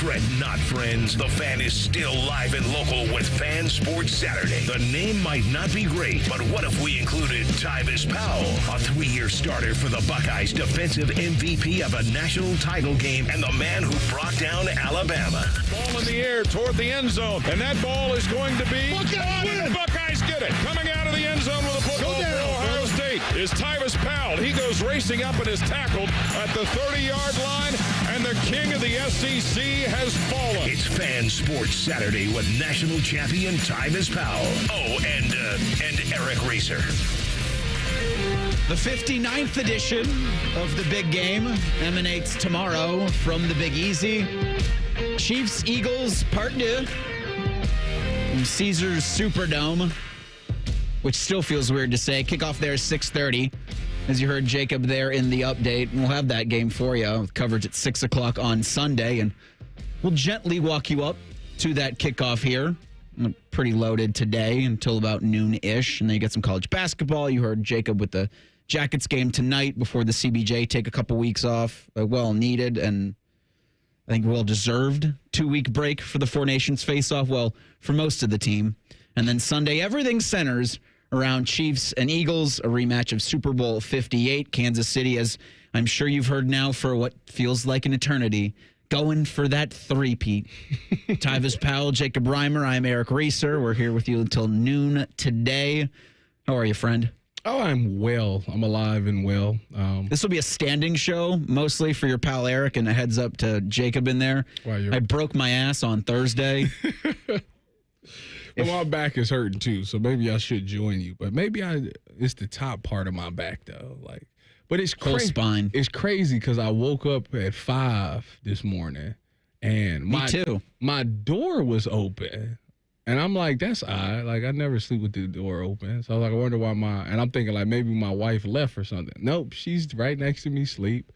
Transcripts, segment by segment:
Fret not, friends. The Fan is still live and local with Fan Sports Saturday. The name might not be great, but what if we included Tyvis Powell, a 3-year starter for the Buckeyes, defensive MVP of a national title game, and the man who brought down Alabama. Ball in the air toward the end zone, and that ball is going to be... Look out! The Buckeyes get it. Coming out of the end zone with a football for Ohio State is Tyvis Powell. He goes racing up and is tackled at the 30-yard line, and the king of the SEC has fallen. It's Fan Sports Saturday with national champion Tyvis Powell. Oh, and Eric Rieser. The 59th edition of the big game emanates tomorrow from the Big Easy. Chiefs, Eagles, part 2 from Caesars Superdome, which still feels weird to say. Kickoff there is 6:30. As you heard Jacob there in the update, we'll have that game for you with coverage at 6 o'clock on Sunday, and we'll gently walk you up to that kickoff here. Pretty loaded today until about noon-ish, and then you get some college basketball. You heard Jacob with the Jackets game tonight before the CBJ take a couple weeks off. A well-needed and I think well-deserved 2-week break for the Four Nations face-off, well, for most of the team. And then Sunday, everything centers around Chiefs and Eagles, a rematch of Super Bowl 58. Kansas City, as I'm sure you've heard now for what feels like an eternity, going for that three-peat. Tyvis Powell, Jacob Reimer, I'm Eric Rieser. We're here with you until noon today. How are you, friend? Oh, I'm well. I'm alive and well. This will be a standing show, mostly for your pal Eric, and a heads up to Jacob in there. I broke my ass on Thursday. Well, my back is hurting too, so maybe I should join you. But maybe it's the top part of my back though. But it's crazy. Spine. It's crazy because I woke up at 5 this morning, and Me too. My door was open, and I'm like, that's odd. I never sleep with the door open, so I wonder why and I'm thinking maybe my wife left or something. Nope, she's right next to me, sleep,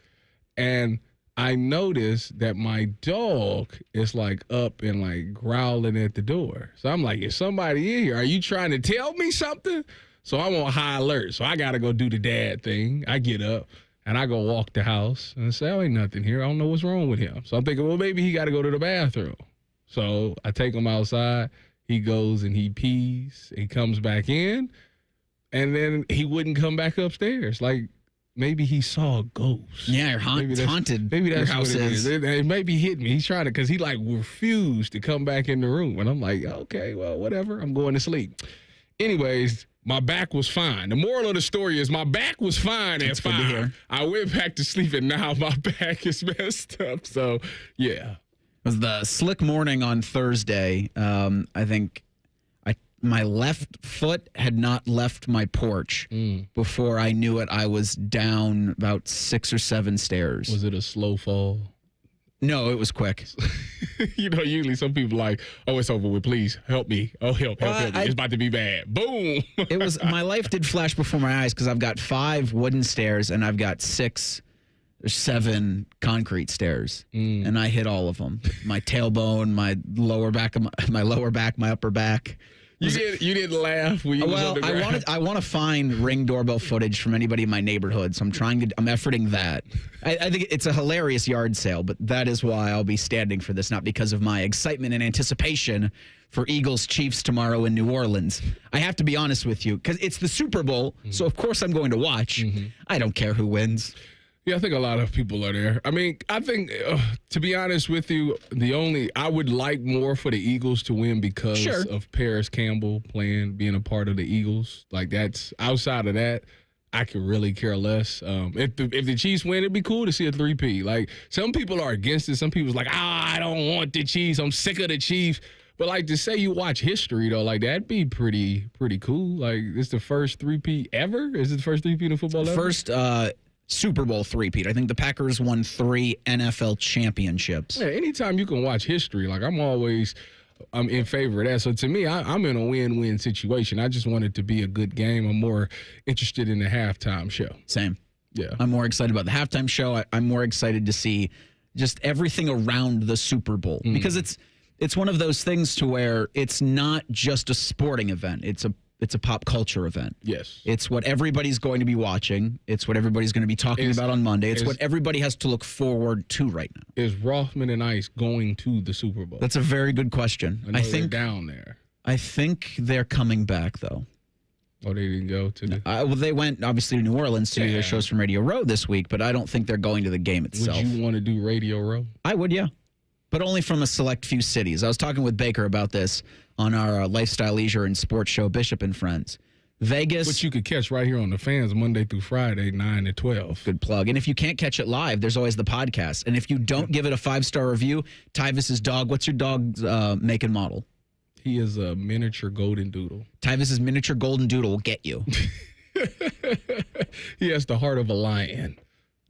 and I noticed that my dog is up and growling at the door. So I'm like, is somebody in here? Are you trying to tell me something? So I'm on high alert. So I got to go do the dad thing. I get up and I go walk the house and say, oh, ain't nothing here. I don't know what's wrong with him. So I'm thinking, well, maybe he got to go to the bathroom. So I take him outside. He goes and he pees. He comes back in. And then he wouldn't come back upstairs. Maybe he saw a ghost. Yeah, haunted. Maybe that's your house what it is. It maybe hit me. He's trying to, because he refused to come back in the room. And I'm like, okay, well, whatever. I'm going to sleep. Anyways, my back was fine. The moral of the story is my back was fine at 5. I went back to sleep and now my back is messed up. So, yeah. It was the slick morning on Thursday. I think my left foot had not left my porch before I knew it. I was down about 6 or 7 stairs. Was it a slow fall? No, it was quick. Usually some people oh, it's over with. Please help me. Oh, help me. It's about to be bad. Boom. It was, my life did flash before my eyes because I've got 5 wooden stairs and I've got 6 or 7 concrete stairs, and I hit all of them. My tailbone, my lower back, my upper back. You didn't laugh when you was on the ground. I want to find Ring doorbell footage from anybody in my neighborhood, so I'm efforting that. I think it's a hilarious yard sale, but that is why I'll be standing for this, not because of my excitement and anticipation for Eagles Chiefs tomorrow in New Orleans. I have to be honest with you, because it's the Super Bowl, so of course I'm going to watch. I don't care who wins. Yeah, I think a lot of people are there. I mean, I think, to be honest with you, I would like more for the Eagles to win because of Paris Campbell being a part of the Eagles. That's outside of that, I could really care less. If the Chiefs win, it'd be cool to see a 3-peat. Some people are against it. Some people's I don't want the Chiefs. I'm sick of the Chiefs. But to say you watch history though, that'd be pretty cool. It's the first 3-peat ever. Is it the first 3-peat in football ever? First Super Bowl 3-peat. I think the Packers won 3 NFL championships. Yeah, anytime you can watch history, I'm in favor of that. So to me, I'm in a win-win situation. I just want it to be a good game. I'm more interested in the halftime show. Same. Yeah. I'm more excited about the halftime show. I'm more excited to see just everything around the Super Bowl because it's one of those things to where it's not just a sporting event. It's a it's a pop culture event. Yes. It's what everybody's going to be watching. It's what everybody's going to be talking about on Monday. It's what everybody has to look forward to right now. Is Rothman and Ice going to the Super Bowl? That's a very good question. I think they're down there. I think they're coming back, though. Oh, they didn't go to the... well, they went, obviously, to New Orleans to do their shows from Radio Row this week, but I don't think they're going to the game itself. Would you want to do Radio Row? I would, yeah. But only from a select few cities. I was talking with Baker about this on our Lifestyle, Leisure, and Sports show, Bishop and Friends. Vegas. Which you could catch right here on the Fans Monday through Friday, 9 to 12. Good plug. And if you can't catch it live, there's always the podcast. And if you don't give it a 5-star review, Tyvis's dog, what's your dog's make and model? He is a miniature golden doodle. Tyvis's miniature golden doodle will get you. He has the heart of a lion.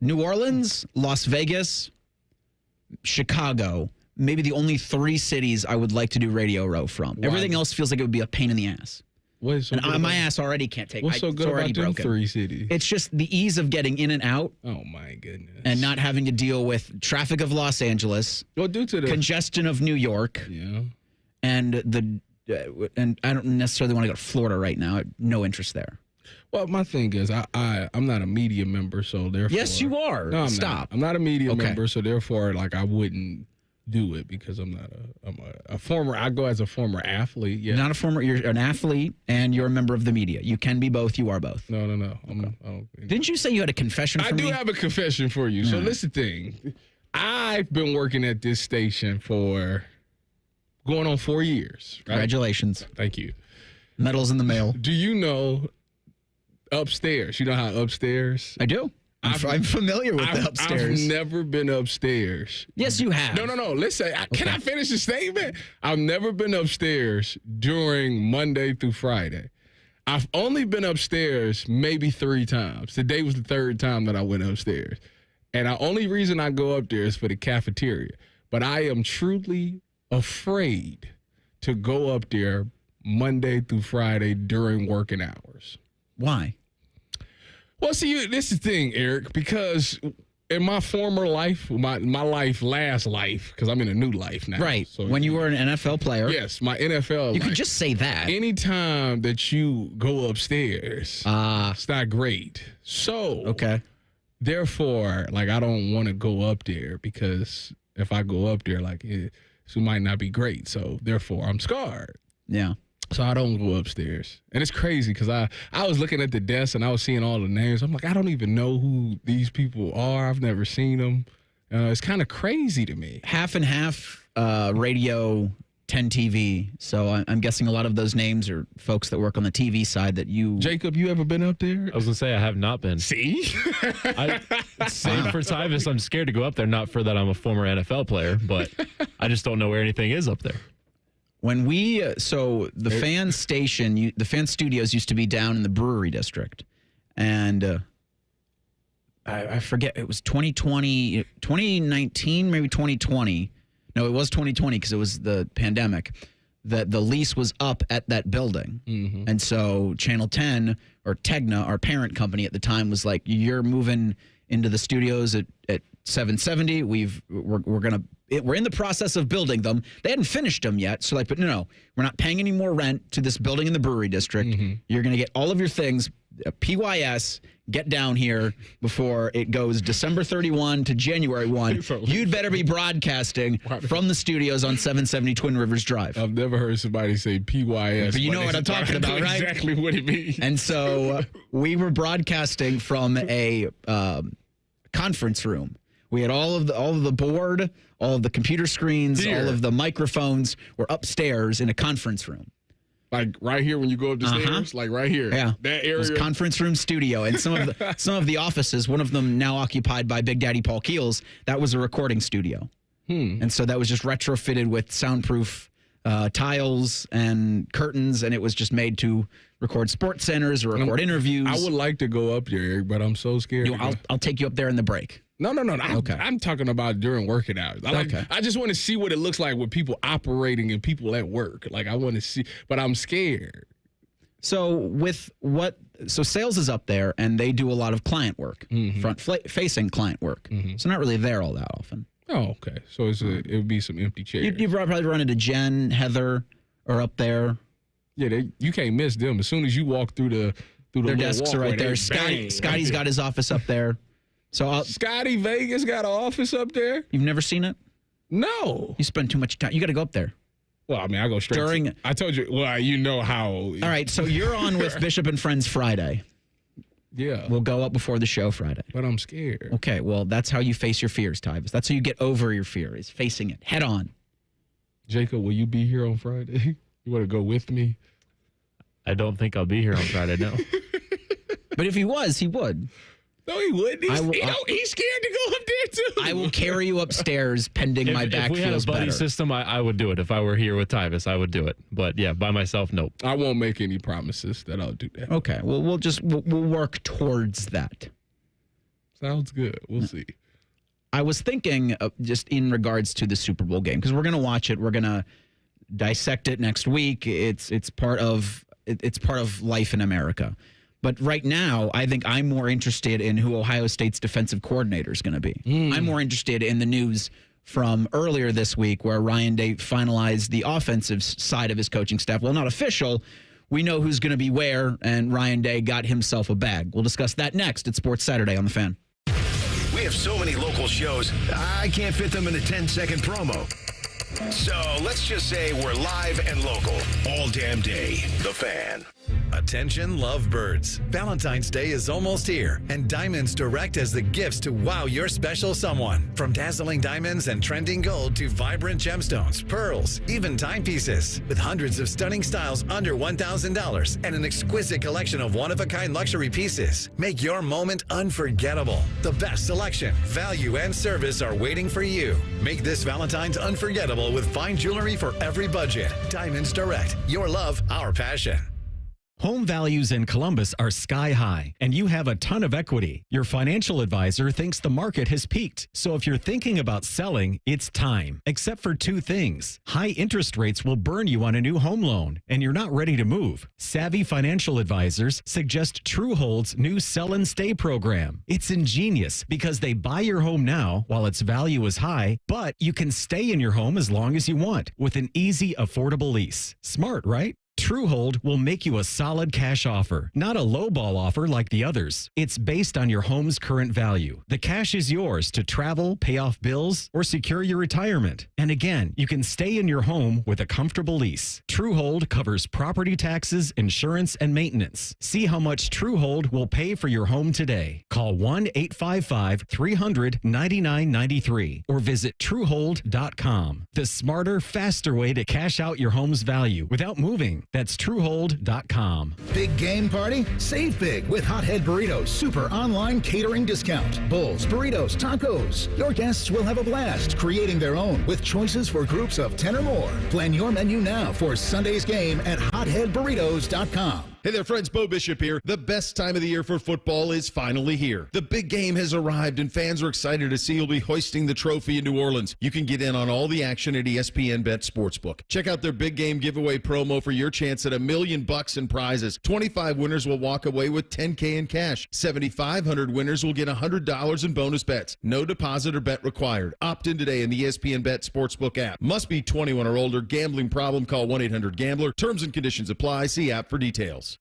New Orleans, Las Vegas, Chicago, maybe the only 3 cities I would like to do Radio Row from. Why? Everything else feels like it would be a pain in the ass. What is so good my ass already can't take it. What's so good about them 3 cities? It's just the ease of getting in and out. Oh, my goodness. And not having to deal with traffic of Los Angeles. Well, due to the congestion of New York. Yeah. And and I don't necessarily want to go to Florida right now. No interest there. Well, my thing is, I'm not a media member, so therefore. Yes, you are. No, Stop. I'm not a media member, so therefore, like, I wouldn't do it because I'm not I'm a former. I go as a former athlete. Yeah. Not a former. You're an athlete and you're a member of the media. You can be both. You are both. No. Didn't you say you had a confession for me? I do have a confession for you. So listen, thing. I've been working at this station for going on 4 years. Right? Congratulations. Thank you. Medals in the mail. Do you know upstairs? You know how upstairs? I do. I'm familiar with the upstairs. I've never been upstairs. Yes, you have. No. Listen, can I finish the statement? I've never been upstairs during Monday through Friday. I've only been upstairs maybe 3 times. Today was the 3rd time that I went upstairs. And the only reason I go up there is for the cafeteria. But I am truly afraid to go up there Monday through Friday during working hours. Why? Well, see, this is the thing, Eric, because in my former life, my last life, because I'm in a new life now. Right. So, when you were an NFL player. Yes, my NFL You life. could just say that. Anytime that you go upstairs, it's not great. So, therefore, like, I don't want to go up there because if I go up there, like, it might not be great. So, therefore, I'm scarred. Yeah. So I don't go upstairs. And it's crazy because I was looking at the desk and I was seeing all the names. I'm like, I don't even know who these people are. I've never seen them. It's kind of crazy to me. Half and half radio, 10 TV. So I'm guessing a lot of those names are folks that work on the TV side that you... Jacob, you ever been up there? I was going to say I have not been. See? Same for Tyvis. I'm scared to go up there, not for that I'm a former NFL player, but I just don't know where anything is up there. When we, the fan station, the fan studios used to be down in the Brewery District. And I forget, it was 2019, maybe 2020. No, it was 2020 because it was the pandemic. That the lease was up at that building. Mm-hmm. And so Channel 10, or Tegna, our parent company at the time, was like, you're moving into the studios at 770. We're in the process of building them. They hadn't finished them yet. So like, but no, we're not paying any more rent to this building in the Brewery District. Mm-hmm. You're going to get all of your things, PYS, get down here before it goes December 31 to January 1. You'd better be broadcasting from the studios on 770 Twin Rivers Drive. I've never heard somebody say PYS. But you know what I'm talking about, right? Exactly what it means. And so we were broadcasting from a conference room. We had all of the board, all of the computer screens, all of the microphones were upstairs in a conference room. Like right here when you go up the stairs, like right here. Yeah. That area. It was conference room studio. And some of the offices, one of them now occupied by Big Daddy Paul Keels, that was a recording studio. And so that was just retrofitted with soundproof tiles and curtains, and it was just made to record sports centers or record interviews. I would like to go up there, Eric, but I'm so scared. I'll take you up there in the break. No. I'm talking about during working hours. I just want to see what it looks like with people operating and people at work. Like, I want to see, but I'm scared. So sales is up there, and they do a lot of client work, front-facing client work. Mm-hmm. So not really there all that often. Oh, okay. So it would be some empty chairs. You probably run into Jen, Heather, or up there. Yeah, you can't miss them. As soon as you walk through the Their desks are right there. Bang. Scotty's got his office up there. So Scotty Vegas got an office up there? You've never seen it? No. You spend too much time. You got to go up there. Well, I mean, I go straight. I told you. Well, you know how. All right, so you're on with Bishop and Friends Friday. Yeah. We'll go up before the show Friday. But I'm scared. Okay, well, that's how you face your fears, Tyvis. That's how you get over your fear, is facing it head on. Jacob, will you be here on Friday? You want to go with me? I don't think I'll be here on Friday, no. But if he was, he would. No, he wouldn't. He's scared to go up there, too. I will carry you upstairs pending my back feels better. If we had a buddy system, I would do it. If I were here with Tyvis, I would do it. But, yeah, by myself, nope. I won't make any promises that I'll do that. Okay, well, we'll work towards that. Sounds good. We'll see. I was thinking just in regards to the Super Bowl game, because we're going to watch it. We're going to dissect it next week. It's part of life in America. But right now, I think I'm more interested in who Ohio State's defensive coordinator is going to be. I'm more interested in the news from earlier this week where Ryan Day finalized the offensive side of his coaching staff. Well, not official. We know who's going to be where, and Ryan Day got himself a bag. We'll discuss that next at Sports Saturday on The Fan. We have so many local shows, I can't fit them in a 10-second promo. So let's just say we're live and local all damn day. The Fan. Attention lovebirds. Valentine's Day is almost here, and Diamonds Direct has the gifts to wow your special someone. From dazzling diamonds and trending gold to vibrant gemstones, pearls, even timepieces. With hundreds of stunning styles under $1,000 and an exquisite collection of one-of-a-kind luxury pieces. Make your moment unforgettable. The best selection, value, and service are waiting for you. Make this Valentine's unforgettable with fine jewelry for every budget. Diamonds Direct. Your love, our passion. Home values in Columbus are sky high, and you have a ton of equity. Your financial advisor thinks the market has peaked. So if you're thinking about selling, it's time. Except for two things. High interest rates will burn you on a new home loan, and you're not ready to move. Savvy financial advisors suggest Truehold's new Sell and Stay program. It's ingenious because they buy your home now while its value is high, but you can stay in your home as long as you want with an easy, affordable lease. Smart, right? Truehold will make you a solid cash offer, not a lowball offer like the others. It's based on your home's current value. The cash is yours to travel, pay off bills, or secure your retirement. And again, you can stay in your home with a comfortable lease. Truehold covers property taxes, insurance, and maintenance. See how much Truehold will pay for your home today. Call 1-855-300-9993 or visit Truehold.com. The smarter, faster way to cash out your home's value without moving. That's Truehold.com. Big game party? Save big with Hothead Burritos Super Online Catering Discount. Bowls, burritos, tacos. Your guests will have a blast creating their own with choices for groups of 10 or more. Plan your menu now for Sunday's game at hotheadburritos.com. Hey there, friends. Bo Bishop here. The best time of the year for football is finally here. The big game has arrived, and fans are excited to see you'll be hoisting the trophy in New Orleans. You can get in on all the action at ESPN Bet Sportsbook. Check out their big game giveaway promo for your chance at $1 million in prizes. 25 winners will walk away with $10K in cash. 7,500 winners will get $100 in bonus bets. No deposit or bet required. Opt in today in the ESPN Bet Sportsbook app. Must be 21 or older. Gambling problem? Call 1-800-GAMBLER. Terms and conditions apply. See app for details.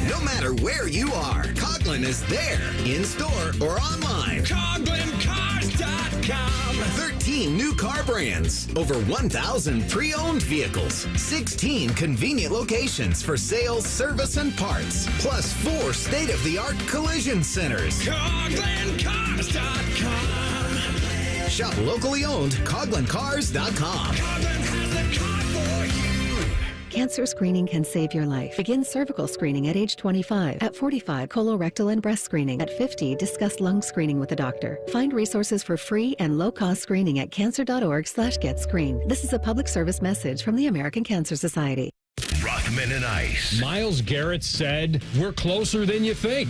No matter where you are, Coughlin is there, in store or online. CoughlinCars.com. 13 new car brands, over 1,000 pre-owned vehicles, 16 convenient locations for sales, service, and parts, plus 4 state-of-the-art collision centers. CoughlinCars.com. Shop locally owned, CoughlinCars.com. Coughlin has the car for you. Cancer screening can save your life. Begin cervical screening at age 25. At 45, colorectal and breast screening. At 50, discuss lung screening with a doctor. Find resources for free and low-cost screening at cancer.org/getscreened. This is a public service message from the American Cancer Society. Rothman and Ice. Myles Garrett said, we're closer than you think.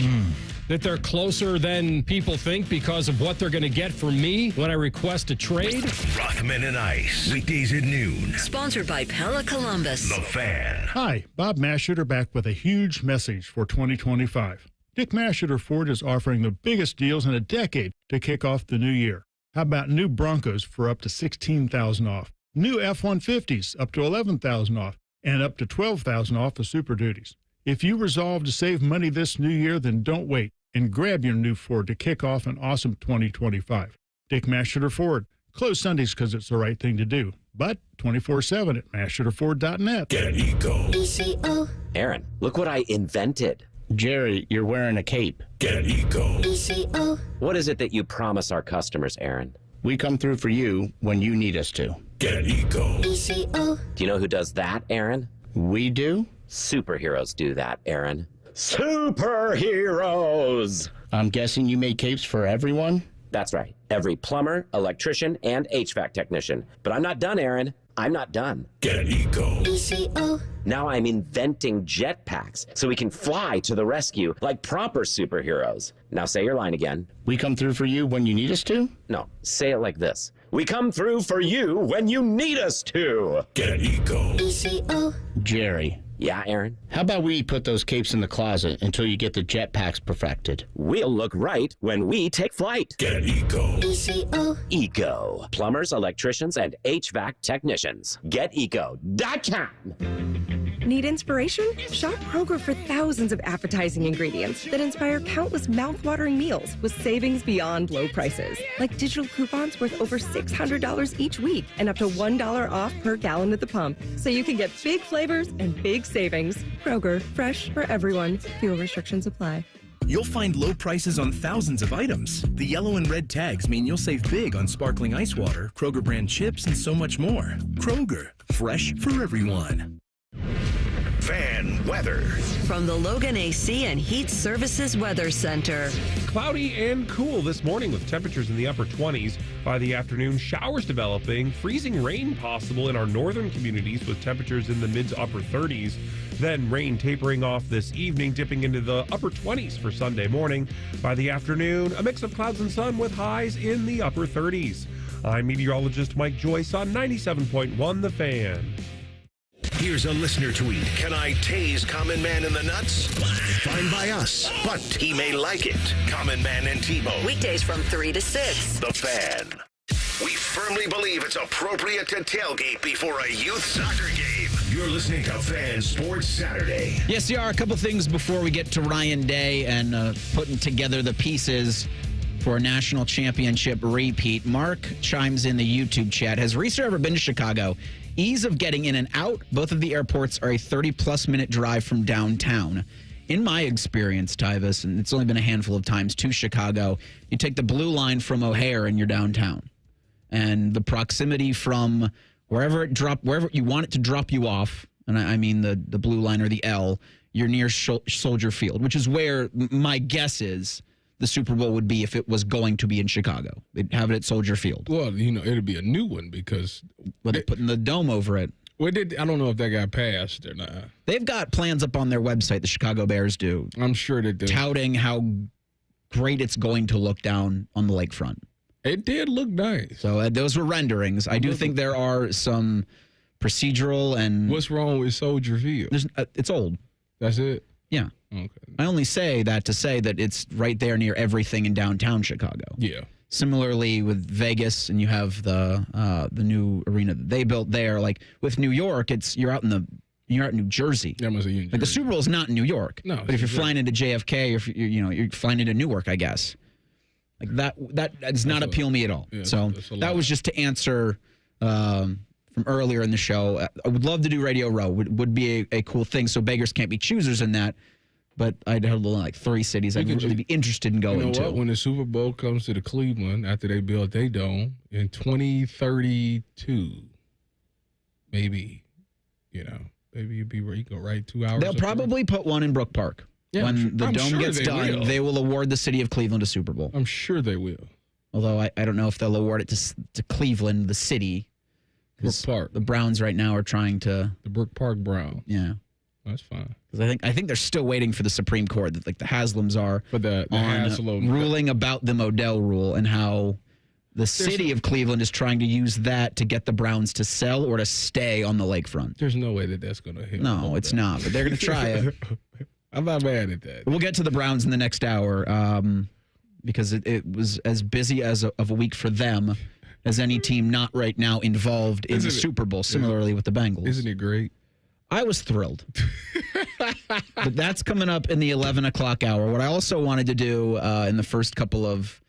That they're closer than people think because of what they're going to get from me when I request a trade. Rothman and Ice. Weekdays at noon. Sponsored by Pella Columbus. The Fan. Hi, Bob Mashuter back with a huge message for 2025. Dick Mashuter Ford is offering the biggest deals in a decade to kick off the new year. How about new Broncos for up to $16,000 off? New F-150s up to $11,000 off and up to $12,000 off the Super Duties. If you resolve to save money this new year, then don't wait and grab your new Ford to kick off an awesome 2025. Dick Masheter Ford. Closed Sundays because it's the right thing to do, but 24/7 at masheterford.net. Get Eco. ECO. Aaron, look what I invented. Jerry, you're wearing a cape. Get Eco. ECO. What is it that you promise our customers, Aaron? We come through for you when you need us to. Get Eco. ECO. Do you know who does that, Aaron? We do? Superheroes do that, Aaron. Superheroes! I'm guessing you make capes for everyone? That's right. Every plumber, electrician, and HVAC technician. But I'm not done, Aaron. I'm not done. Get Eco. ECO. Now I'm inventing jetpacks so we can fly to the rescue like proper superheroes. Now say your line again. We come through for you when you need us to? No, say it like this. We come through for you when you need us to. Get Eco. ECO. Jerry. Yeah, Aaron? How about we put those capes in the closet until you get the jetpacks perfected? We'll look right when we take flight. Get Eco. ECO. Eco. Plumbers, electricians, and HVAC technicians. GetEco.com. Need inspiration? Shop Kroger for thousands of appetizing ingredients that inspire countless mouth-watering meals with savings beyond low prices. Like digital coupons worth over $600 each week and up to $1 off per gallon at the pump. So you can get big flavors and big savings. Kroger, fresh for everyone. Fuel restrictions apply. You'll find low prices on thousands of items. The yellow and red tags mean you'll save big on sparkling ice water, Kroger brand chips, and so much more. Kroger, fresh for everyone. Fan weather. From the Logan AC and Heat Services Weather Center. Cloudy and cool this morning with temperatures in the upper 20s. By the afternoon, showers developing, freezing rain possible in our northern communities with temperatures in the mid to upper 30s. Then rain tapering off this evening, dipping into the upper 20s for Sunday morning. By the afternoon, a mix of clouds and sun with highs in the upper 30s. I'm meteorologist Mike Joyce on 97.1 The Fan. Here's a listener tweet. Can I tase Common Man in the nuts? Fine by us, but he may like it. Common Man and T-Bone. Weekdays from 3 to 6. The Fan. We firmly believe it's appropriate to tailgate before a youth soccer game. You're listening to Fan Sports Saturday. Yes, you are. A couple things before we get to Ryan Day and putting together the pieces for a national championship repeat. Mark chimes in the YouTube chat. Has Rieser ever been to Chicago? Ease of getting in and out. Both of the airports are a 30-plus minute drive from downtown. In my experience, Tyvis, and it's only been a handful of times to Chicago, you take the blue line from O'Hare and you're downtown. And the proximity from wherever you want it to drop you off, and I mean the blue line or the L, you're near Soldier Field, which is where my guess is the Super Bowl would be if it was going to be in Chicago. They'd have it at Soldier Field. Well, it'd be a new one because they're putting the dome over it. Well, I don't know if that got passed or not. They've got plans up on their website, the Chicago Bears do. I'm sure they do. Touting how great it's going to look down on the lakefront. It did look nice. So those were renderings. I do think there are some procedural and... What's wrong with Soldier Field? It's old. That's it? Yeah. Okay. I only say that to say that it's right there near everything in downtown Chicago. Yeah. Similarly with Vegas, and you have the new arena that they built there. Like with New York, you're out in New Jersey. That must be like the Super Bowl is not in New York. No. But if you're flying into JFK, or if you're flying into Newark, I guess. Like that does not appeal me at all. Yeah, so that was just to answer from earlier in the show. I would love to do Radio Row. Would be a cool thing. So beggars can't be choosers in that. But I'd have like 3 cities I'd really be interested in going to. When the Super Bowl comes to the Cleveland after they build their dome in 2032, maybe you'd be you go right 2 hours. They'll probably put one in Brook Park. Yeah, when the dome gets done, they will award the city of Cleveland a Super Bowl. I'm sure they will. Although I don't know if they'll award it to Cleveland, the city. Brook Park. The Browns right now are trying to. The Brook Park Browns. Yeah. That's fine. Because I think they're still waiting for the Supreme Court, that like the Haslams are, for the Haslam ruling about the Modell rule and how the city of Cleveland is trying to use that to get the Browns to sell or to stay on the lakefront. There's no way that's going to hit. No, it's not. But they're going to try it. I'm not mad at that. We'll get to the Browns in the next hour because it was as busy of a week for them as any team not right now involved in the Super Bowl, similarly with the Bengals. Isn't it great? I was thrilled. But that's coming up in the 11 o'clock hour. What I also wanted to do in the first couple of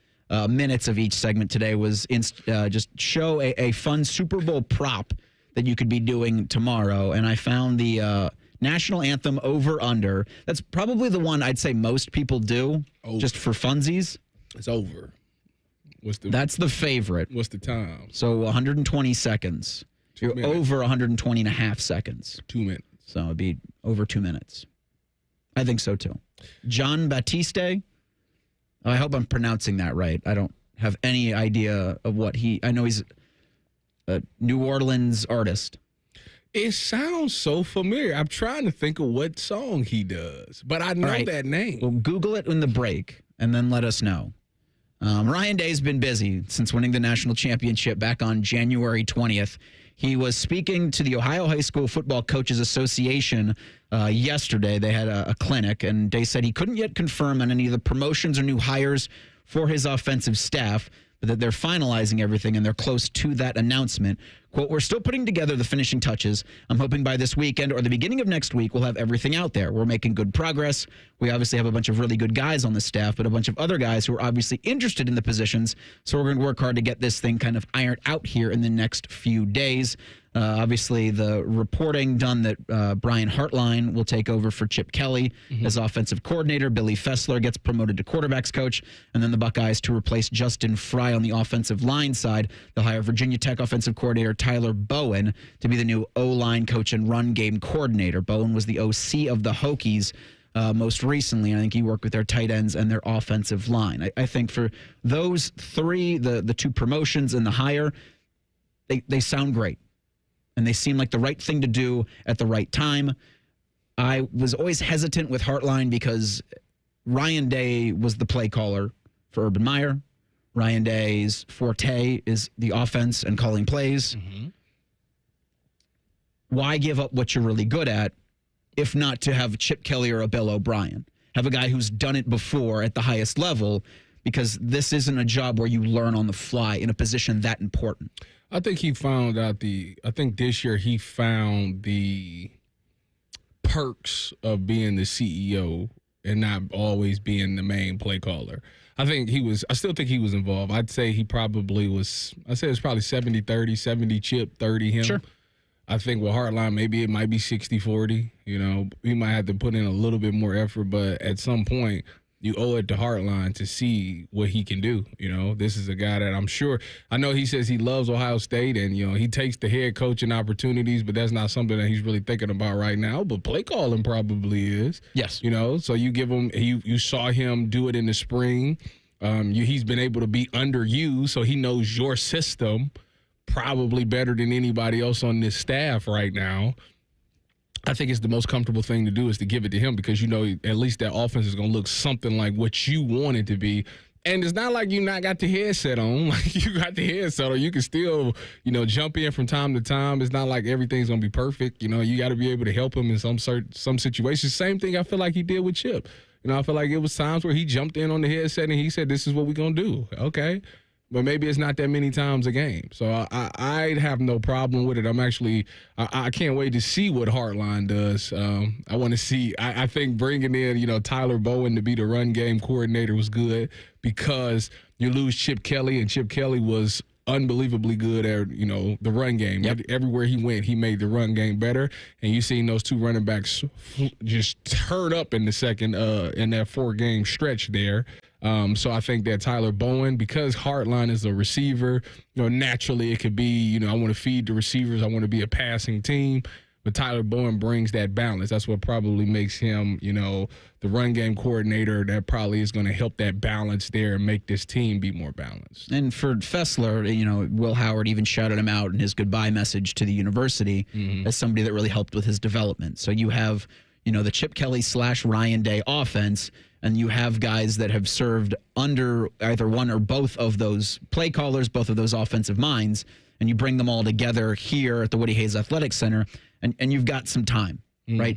minutes of each segment today was just show a fun Super Bowl prop that you could be doing tomorrow. And I found the national anthem over-under. That's probably the one I'd say most people do, just for funsies. It's over. That's the favorite. What's the time? So 120 seconds. You're over 120 and a half seconds. 2 minutes. So it'd be over 2 minutes. I think so, too. John Batiste. I hope I'm pronouncing that right. I don't have any idea of what I know he's a New Orleans artist. It sounds so familiar. I'm trying to think of what song he does, but I know that name. Well, Google it in the break and then let us know. Ryan Day's been busy since winning the national championship back on January 20th. He was speaking to the Ohio High School Football Coaches Association yesterday. They had a clinic, and Day said he couldn't yet confirm on any of the promotions or new hires for his offensive staff, but that they're finalizing everything and they're close to that announcement. Quote, we're still putting together the finishing touches. I'm hoping by this weekend or the beginning of next week, we'll have everything out there. We're making good progress. We obviously have a bunch of really good guys on the staff, but a bunch of other guys who are obviously interested in the positions. So we're going to work hard to get this thing kind of ironed out here in the next few days. Obviously, the reporting done that Brian Hartline will take over for Chip Kelly as offensive coordinator. Billy Fessler gets promoted to quarterbacks coach. And then the Buckeyes to replace Justin Fry on the offensive line side. They'll hire Virginia Tech offensive coordinator Tyler Bowen to be the new O-line coach and run game coordinator. Bowen was the OC of the Hokies most recently. I think he worked with their tight ends and their offensive line. I think for those three, the two promotions and the hire, they sound great. And they seem like the right thing to do at the right time. I was always hesitant with Hartline because Ryan Day was the play caller for Urban Meyer. Ryan Day's forte is the offense and calling plays. Why give up what you're really good at if not to have Chip Kelly or a Bill O'Brien? Have a guy who's done it before at the highest level, because this isn't a job where you learn on the fly in a position that important. I think he found out I think this year he found the perks of being the CEO and not always being the main play caller. I still think he was involved. I'd say he probably was, it's probably 70-30, 70 Chip, 30 him. Sure. I think with Hartline, maybe it might be 60-40. You know, he might have to put in a little bit more effort, but at some point, you owe it to Hartline to see what he can do. You know, this is a guy that I'm sure, I know he says he loves Ohio State and, you know, he takes the head coaching opportunities, but that's not something that he's really thinking about right now. But play calling probably is. Yes. You know, so you give him, you saw him do it in the spring. He's been able to be under you, so he knows your system probably better than anybody else on this staff right now. I think it's the most comfortable thing to do is to give it to him, because you know at least that offense is going to look something like what you want it to be. And it's not like you not got the headset on. Like, you got the headset on. You can still, you know, jump in from time to time. It's not like everything's going to be perfect. You know, you got to be able to help him in some situations. Same thing I feel like he did with Chip. You know, I feel like it was times where he jumped in on the headset and he said, this is what we're going to do. Okay. But maybe it's not that many times a game. So I'd have no problem with it. I'm actually, I can't wait to see what Hartline does. I want to see, I think bringing in, you know, Tyler Bowen to be the run game coordinator was good, because you lose Chip Kelly, and Chip Kelly was unbelievably good at, you know, the run game. Yep. Everywhere he went, he made the run game better. And you seen those two running backs just turn up in the second, in that 4-game stretch there. So I think that Tyler Bowen, because Hartline is a receiver, you know, naturally it could be, you know, I want to feed the receivers. I want to be a passing team. But Tyler Bowen brings that balance. That's what probably makes him, you know, the run game coordinator. That probably is going to help that balance there and make this team be more balanced. And for Fessler, you know, Will Howard even shouted him out in his goodbye message to the university as somebody that really helped with his development. So you have, you know, the Chip Kelly / Ryan Day offense, and you have guys that have served under either one or both of those play callers, both of those offensive minds, and you bring them all together here at the Woody Hayes Athletic Center, and you've got some time, right?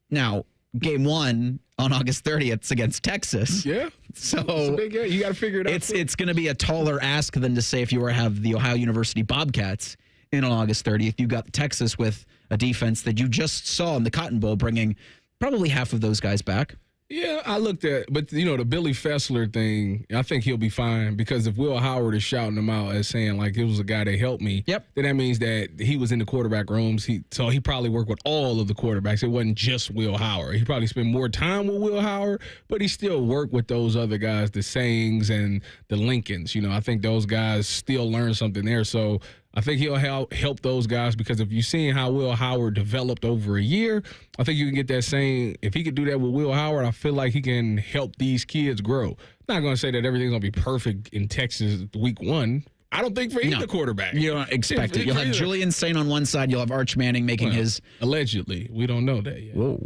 Now, game one on August 30th is against Texas. Yeah. So you got to figure it out. It's going to be a taller ask than to say if you were to have the Ohio University Bobcats in on August 30th. You've got Texas with a defense that you just saw in the Cotton Bowl bringing probably half of those guys back. Yeah, I looked at, but the Billy Fessler thing, I think he'll be fine because if Will Howard is shouting him out as saying like it was a guy that helped me, then that means that he was in the quarterback rooms. So he probably worked with all of the quarterbacks. It wasn't just Will Howard. He probably spent more time with Will Howard, but he still worked with those other guys, the Sayings and the Lincolns. I think those guys still learn something there. So I think he'll help those guys because if you've seen how Will Howard developed over a year, I think you can get that same. If he could do that with Will Howard, I feel like he can help these kids grow. I'm not going to say that everything's going to be perfect in Texas week 1. I don't think for either quarterback. You don't expect it. You'll have Julian Saint on one side. You'll have Arch Manning making his. Allegedly. We don't know that yet. Whoa.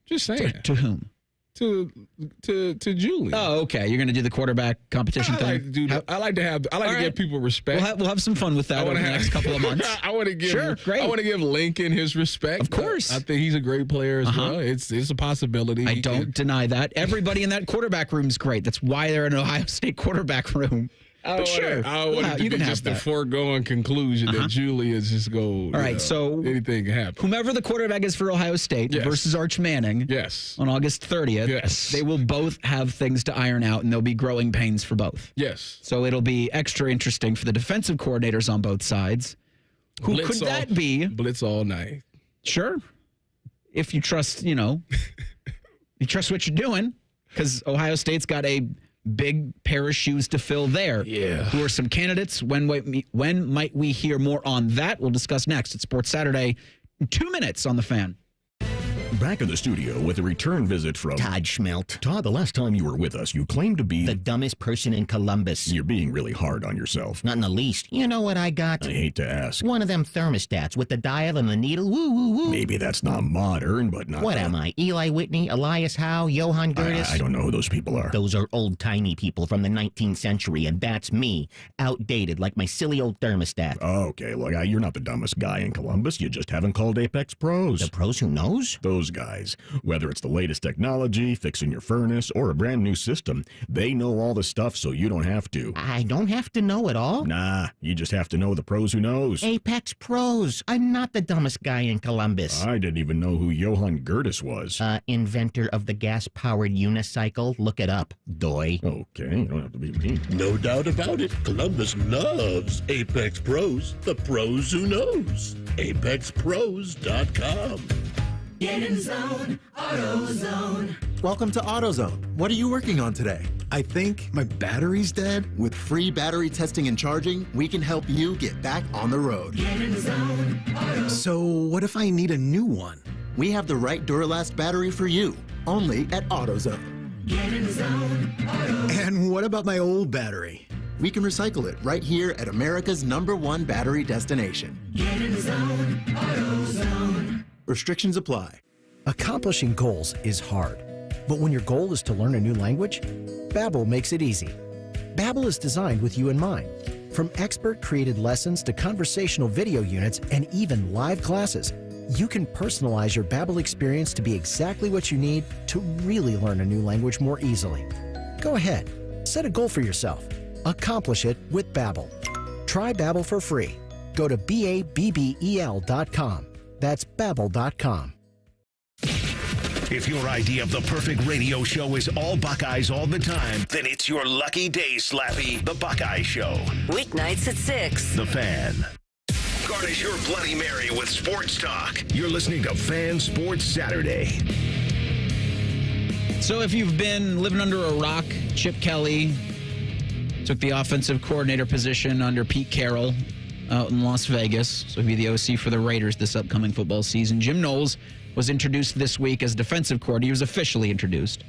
Just saying. To whom? To Julian. Oh, okay. You're going to do the quarterback competition thing? I like to give people respect. We'll have some fun with that over the next couple of months. I want to give great. I want to give Lincoln his respect. Of course. I think he's a great player as well. It's a possibility. I don't deny that. Everybody in that quarterback room is great. That's why they're in an Ohio State quarterback room. But sure. I want it to be just the foregoing conclusion that Julian's just go. All right, so anything can happen. Whomever the quarterback is for Ohio State versus Arch Manning on August 30th, they will both have things to iron out, and there'll be growing pains for both. Yes. So it'll be extra interesting for the defensive coordinators on both sides. Who could that be? Blitz all night. Sure. If you trust, you trust what you're doing, because Ohio State's got a big pair of shoes to fill there. Yeah. Who are some candidates? When might we hear more on that? We'll discuss next at Sports Saturday. 2 minutes on The Fan. Back in the studio with a return visit from Todd Schmelt. Todd, the last time you were with us, you claimed to be the dumbest person in Columbus. You're being really hard on yourself. Not in the least. You know what I got? I hate to ask. One of them thermostats with the dial and the needle. Woo, woo, woo. Maybe that's not modern, but not. What am I? Eli Whitney, Elias Howe, Johann Gertis? I don't know who those people are. Those are old-timey people from the 19th century, and that's me. Outdated, like my silly old thermostat. Okay, look, you're not the dumbest guy in Columbus. You just haven't called Apex pros. The pros who knows? Those guys. Whether it's the latest technology, fixing your furnace, or a brand new system, they know all the stuff so you don't have to. I don't have to know it all? Nah, you just have to know the pros who knows. Apex Pros. I'm not the dumbest guy in Columbus. I didn't even know who Johann Gertis was. Inventor of the gas-powered unicycle. Look it up, doy. Okay, you don't have to be me. No doubt about it. Columbus loves Apex Pros. The pros who knows. ApexPros.com. Get in zone, AutoZone. Welcome to AutoZone. What are you working on today? I think my battery's dead. With free battery testing and charging, we can help you get back on the road. Get in zone, AutoZone. So what if I need a new one? We have the right Duralast battery for you, only at AutoZone. Get in zone, AutoZone. And what about my old battery? We can recycle it right here at America's #1 battery destination. Get in zone, AutoZone. Restrictions apply. Accomplishing goals is hard, but when your goal is to learn a new language, Babbel makes it easy. Babbel is designed with you in mind. From expert-created lessons to conversational video units and even live classes, you can personalize your Babbel experience to be exactly what you need to really learn a new language more easily. Go ahead, set a goal for yourself. Accomplish it with Babbel. Try Babbel for free. Go to babbel.com. That's Babbel.com. If your idea of the perfect radio show is all Buckeyes all the time, then it's your lucky day, Slappy, the Buckeye Show. Weeknights at 6. The Fan. Garnish your Bloody Mary with sports talk. You're listening to Fan Sports Saturday. So if you've been living under a rock, Chip Kelly took the offensive coordinator position under Pete Carroll out in Las Vegas. So he'll be the OC for the Raiders this upcoming football season. Jim Knowles was introduced this week as defensive coordinator. He was officially introduced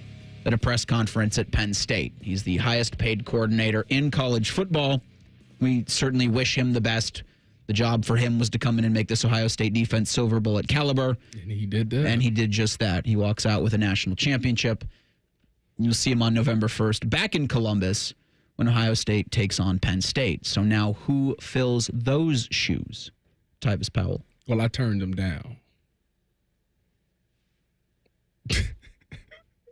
at a press conference at Penn State. He's the highest paid coordinator in college football. We certainly wish him the best. The job for him was to come in and make this Ohio State defense Silver Bullet caliber. And he did that. And he did just that. He walks out with a national championship. You'll see him on November 1st back in Columbus when Ohio State takes on Penn State. So now who fills those shoes? Tyvis Powell. Well, I turned him down.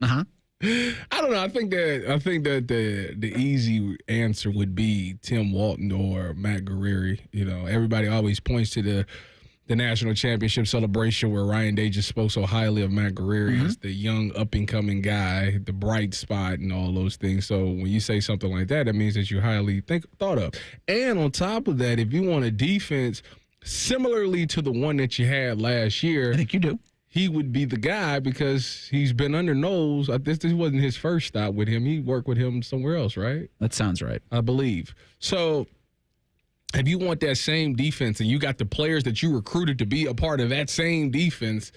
Uh-huh. I don't know. I think that the easy answer would be Tim Walton or Matt Guerrieri. You know, everybody always points to the national championship celebration where Ryan Day just spoke so highly of Matt Guerrieri as the young up-and-coming guy, the bright spot and all those things. So when you say something like that, that means that you highly thought of. And on top of that, if you want a defense similarly to the one that you had last year. I think you do. He would be the guy because he's been under Knowles. This wasn't his first stop with him. He worked with him somewhere else, right? That sounds right. I believe. So if you want that same defense and you got the players that you recruited to be a part of that same defense,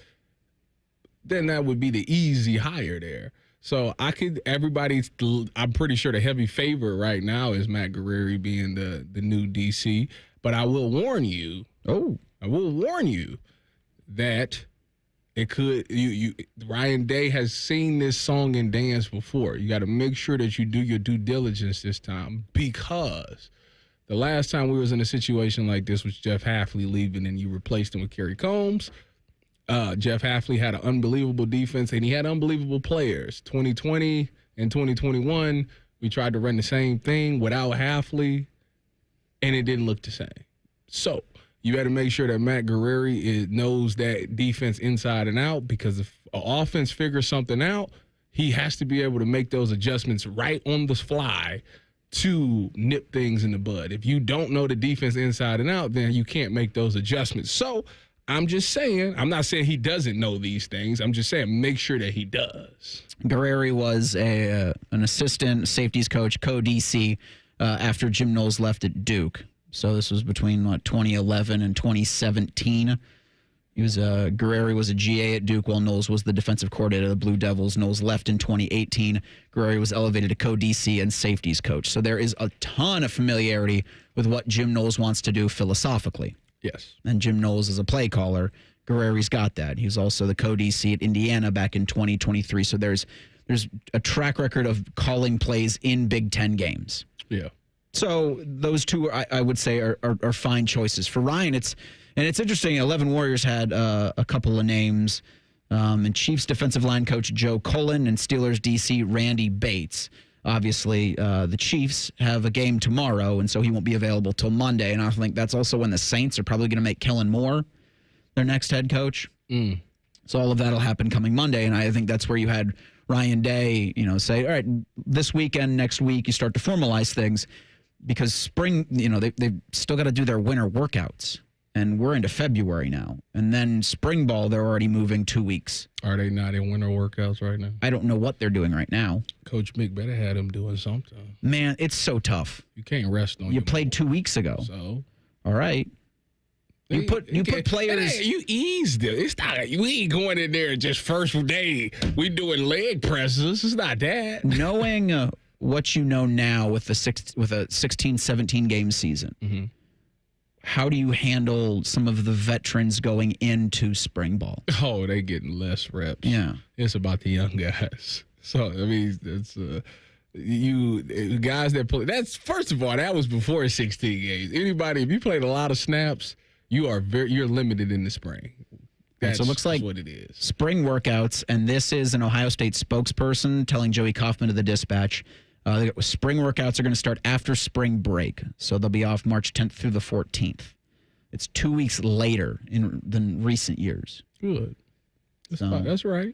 then that would be the easy hire there. So I'm pretty sure the heavy favorite right now is Matt Guerrieri being the new DC. But I will warn you. That it could. Ryan Day has seen this song and dance before. You got to make sure that you do your due diligence this time, because the last time we was in a situation like this was Jeff Hafley leaving and you replaced him with Kerry Combs. Jeff Hafley had an unbelievable defense and he had unbelievable players. 2020 and 2021, we tried to run the same thing without Hafley, and it didn't look the same. So you got to make sure that Matt Guerrieri knows that defense inside and out, because if an offense figures something out, he has to be able to make those adjustments right on the fly to nip things in the bud. If you don't know the defense inside and out, then you can't make those adjustments. So I'm just saying, I'm not saying he doesn't know these things. I'm just saying make sure that he does. Guerrieri was an assistant safeties coach, co-DC, after Jim Knowles left at Duke. So this was between 2011 and 2017. Guerrieri was a GA at Duke while Knowles was the defensive coordinator of the Blue Devils. Knowles left in 2018. Guerrieri was elevated to co-DC and safeties coach. So there is a ton of familiarity with what Jim Knowles wants to do philosophically. Yes. And Jim Knowles is a play caller. Guerrieri's got that. He was also the co-DC at Indiana back in 2023. So there's a track record of calling plays in Big Ten games. Yeah. So those two, I would say, are fine choices. For Ryan, it's interesting. 11 Warriors had a couple of names, and Chiefs defensive line coach Joe Cullen and Steelers DC Randy Bates. Obviously, the Chiefs have a game tomorrow, and so he won't be available till Monday. And I think that's also when the Saints are probably going to make Kellen Moore their next head coach. So all of that will happen coming Monday, and I think that's where you had Ryan Day, say, all right, this weekend, next week, you start to formalize things. Because spring, they've still got to do their winter workouts. And we're into February now. And then spring ball, they're already moving 2 weeks. Are they not in winter workouts right now? I don't know what they're doing right now. Coach Mick better had them doing something. Man, it's so tough. You can't rest on You played 2 weeks ago. So? All right. You put players. You eased it. It's not. We ain't going in there just first day. We doing leg presses. It's not that. Knowing what you know now with a 16-17 game season, how do you handle some of the veterans going into spring ball? Oh, they getting less reps. Yeah, it's about the young guys. So I mean, it's you guys that play. That's first of all, that was before 16 games. Anybody, if you played a lot of snaps, you're limited in the spring. So it looks like what it is. Spring workouts, and this is an Ohio State spokesperson telling Joey Kaufman of the Dispatch. Spring workouts are going to start after spring break, so they'll be off March 10th through the 14th. It's 2 weeks later than recent years. Good. That's right.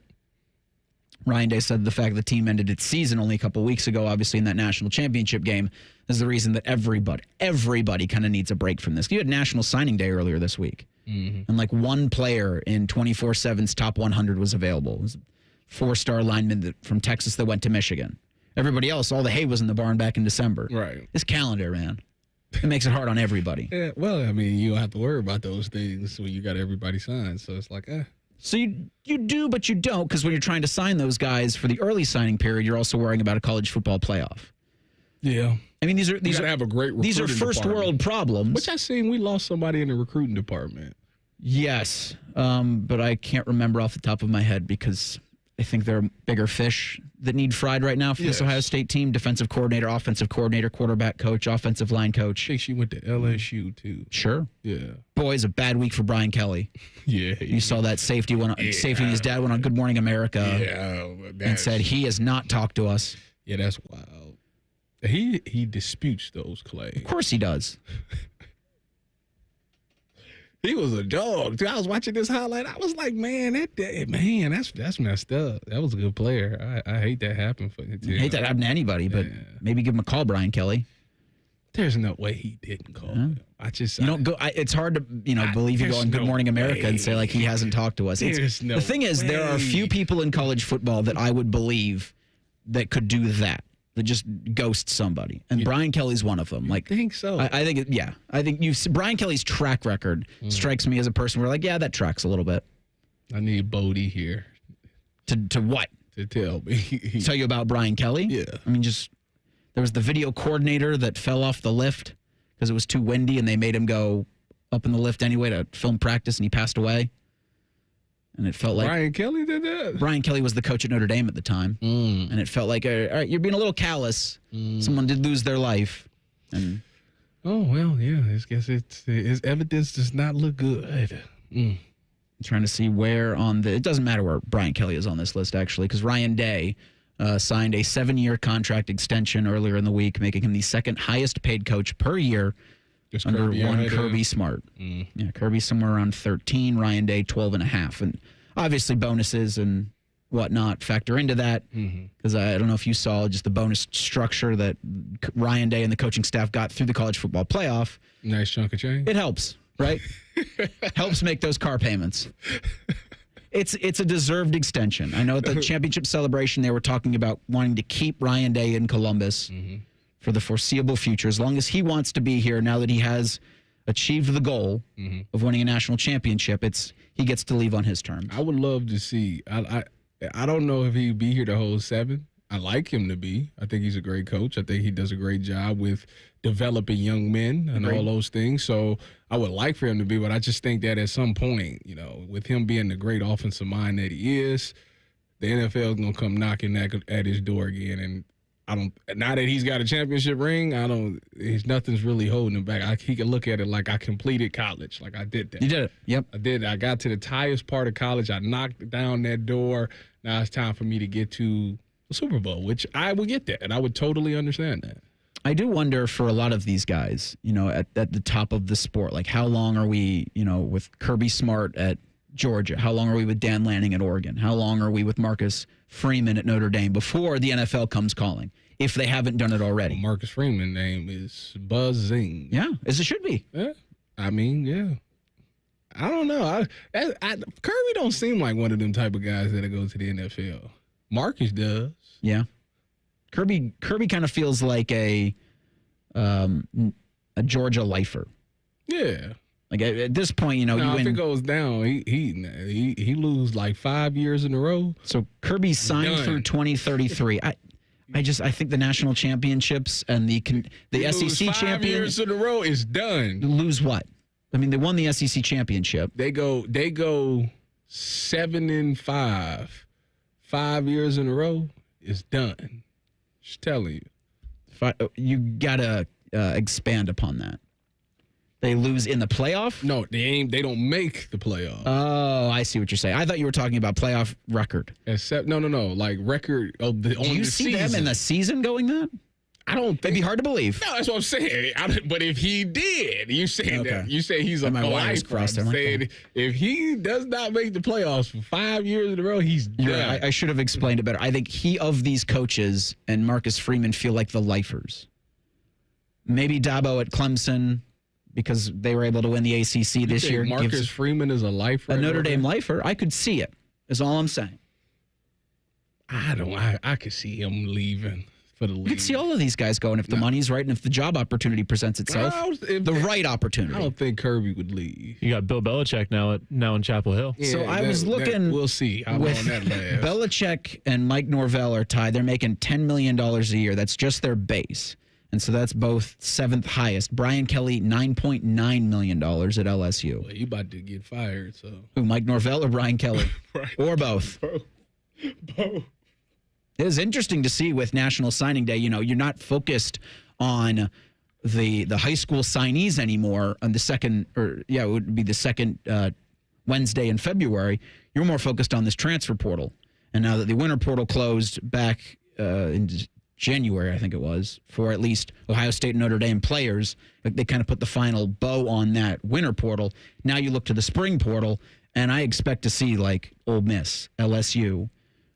Ryan Day said the fact the team ended its season only a couple weeks ago, obviously in that national championship game, is the reason that everybody kind of needs a break from this. You had National Signing Day earlier this week, and like one player in 24/7's top 100 was available. It was a 4-star lineman from Texas that went to Michigan. Everybody else, all the hay was in the barn back in December. Right. This calendar, man, it makes it hard on everybody. Yeah, well, I mean, you don't have to worry about those things when you got everybody signed. So it's like, So you do, but you don't, because when you're trying to sign those guys for the early signing period, you're also worrying about a college football playoff. Yeah. I mean, these are have a great these are first world problems. Which I seen we lost somebody in the recruiting department. Yes, but I can't remember off the top of my head because I think there are bigger fish that need fried right now for this Ohio State team. Defensive coordinator, offensive coordinator, quarterback coach, offensive line coach. I think she went to LSU, too. Sure. Yeah. Boy, it's a bad week for Brian Kelly. Yeah. You saw that safety safety and his dad went on Good Morning America and said he has not talked to us. Yeah, that's wild. He disputes those claims. Of course he does. He was a dog. I was watching this highlight. I was like, man, that's messed up. That was a good player. I hate that happened for him. I hate that happen to anybody, but maybe give him a call, Brian Kelly. There's no way he didn't call him. It's hard to believe you go on Good Morning America and say like he hasn't talked to us. The thing is, there are few people in college football that I would believe that could do that just ghost somebody, and Brian Kelly's one of them. Like, I think so. I think I think Brian Kelly's track record strikes me as a person where like, that tracks a little bit. I need Bodie here to what? To tell me. Tell you about Brian Kelly? Yeah. I mean, there was the video coordinator that fell off the lift because it was too windy, and they made him go up in the lift anyway to film practice, and he passed away. And it felt like Brian Kelly did that. Brian Kelly was the coach at Notre Dame at the time, and it felt like, all right, you're being a little callous. Someone did lose their life, and oh well, yeah. I guess his evidence does not look good. I'm trying to see where it doesn't matter where Brian Kelly is on this list actually, because Ryan Day signed a 7-year contract extension earlier in the week, making him the second highest paid coach per year. Just under one Kirby Smart. Yeah, Kirby's somewhere around 13, Ryan Day 12.5. And obviously bonuses and whatnot factor into that, because I don't know if you saw just the bonus structure that Ryan Day and the coaching staff got through the college football playoff. Nice chunk of change. It helps, right? Helps make those car payments. It's a deserved extension. I know at the championship celebration they were talking about wanting to keep Ryan Day in Columbus for the foreseeable future, as long as he wants to be here. Now that he has achieved the goal of winning a national championship, he gets to leave on his terms. I would love to see. I don't know if he'd be here the whole 7. I like him to be. I think he's a great coach. I think he does a great job with developing young men and all those things. So I would like for him to be, but I just think that at some point, with him being the great offensive mind that he is, the NFL is going to come knocking at his door again. And now that he's got a championship ring, nothing's really holding him back. He can look at it like I completed college. Like I did that. You did it. Yep. I did. I got to the highest part of college. I knocked down that door. Now it's time for me to get to the Super Bowl, which I would get that. And I would totally understand that. I do wonder for a lot of these guys, at the top of the sport, like how long are we, with Kirby Smart at Georgia? How long are we with Dan Lanning at Oregon? How long are we with Marcus Freeman at Notre Dame before the NFL comes calling, if they haven't done it already? Well, Marcus Freeman's name is buzzing. Yeah, as it should be. Yeah. I mean, yeah. I don't know. Kirby don't seem like one of them type of guys that'll go to the NFL. Marcus does. Yeah. Kirby kind of feels like a Georgia lifer. Yeah. Like at this point, you win. If it goes down, he lose like 5 years in a row. So Kirby's signed through 2033. I think the national championships and the SEC 5 years in a row is done. Lose what? I mean, they won the SEC championship. They go 7-5. 5 years in a row is done. Just telling you. You gotta expand upon that. They lose in the playoff? No, they don't make the playoff. Oh, I see what you're saying. I thought you were talking about playoff record. No. Like record of the. Do you see them in the season going that? I don't think. It'd be hard to believe. No, that's what I'm saying. But if he did, you saying that. You say he's a lifer. I'm saying if he does not make the playoffs for 5 years in a row, he's done. Right. I should have explained it better. I think of these coaches and Marcus Freeman feel like the lifers. Maybe Dabo at Clemson, because they were able to win the ACC this year. Marcus Freeman is a lifer? A Notre Dame lifer. I could see it, is all I'm saying. I could see him leaving for the league. You could see all of these guys going if the money's right and if the job opportunity presents itself. The right opportunity. I don't think Kirby would leave. You got Bill Belichick now in Chapel Hill. Yeah, so I was looking. We'll see how long that lasts. Belichick and Mike Norvell are tied. They're making $10 million a year. That's just their base. And so that's both 7th highest. Brian Kelly, $9.9 million at LSU. Well, he about to get fired. So who, Mike Norvell or Brian Kelly? Right. Or both? It was interesting to see with National Signing Day, you're not focused on the high school signees anymore on the second, it would be the second Wednesday in February. You're more focused on this transfer portal. And now that the winter portal closed back in January, I think it was, for at least Ohio State and Notre Dame players, they kind of put the final bow on that winter portal. Now you look to the spring portal, and I expect to see like Ole Miss, LSU,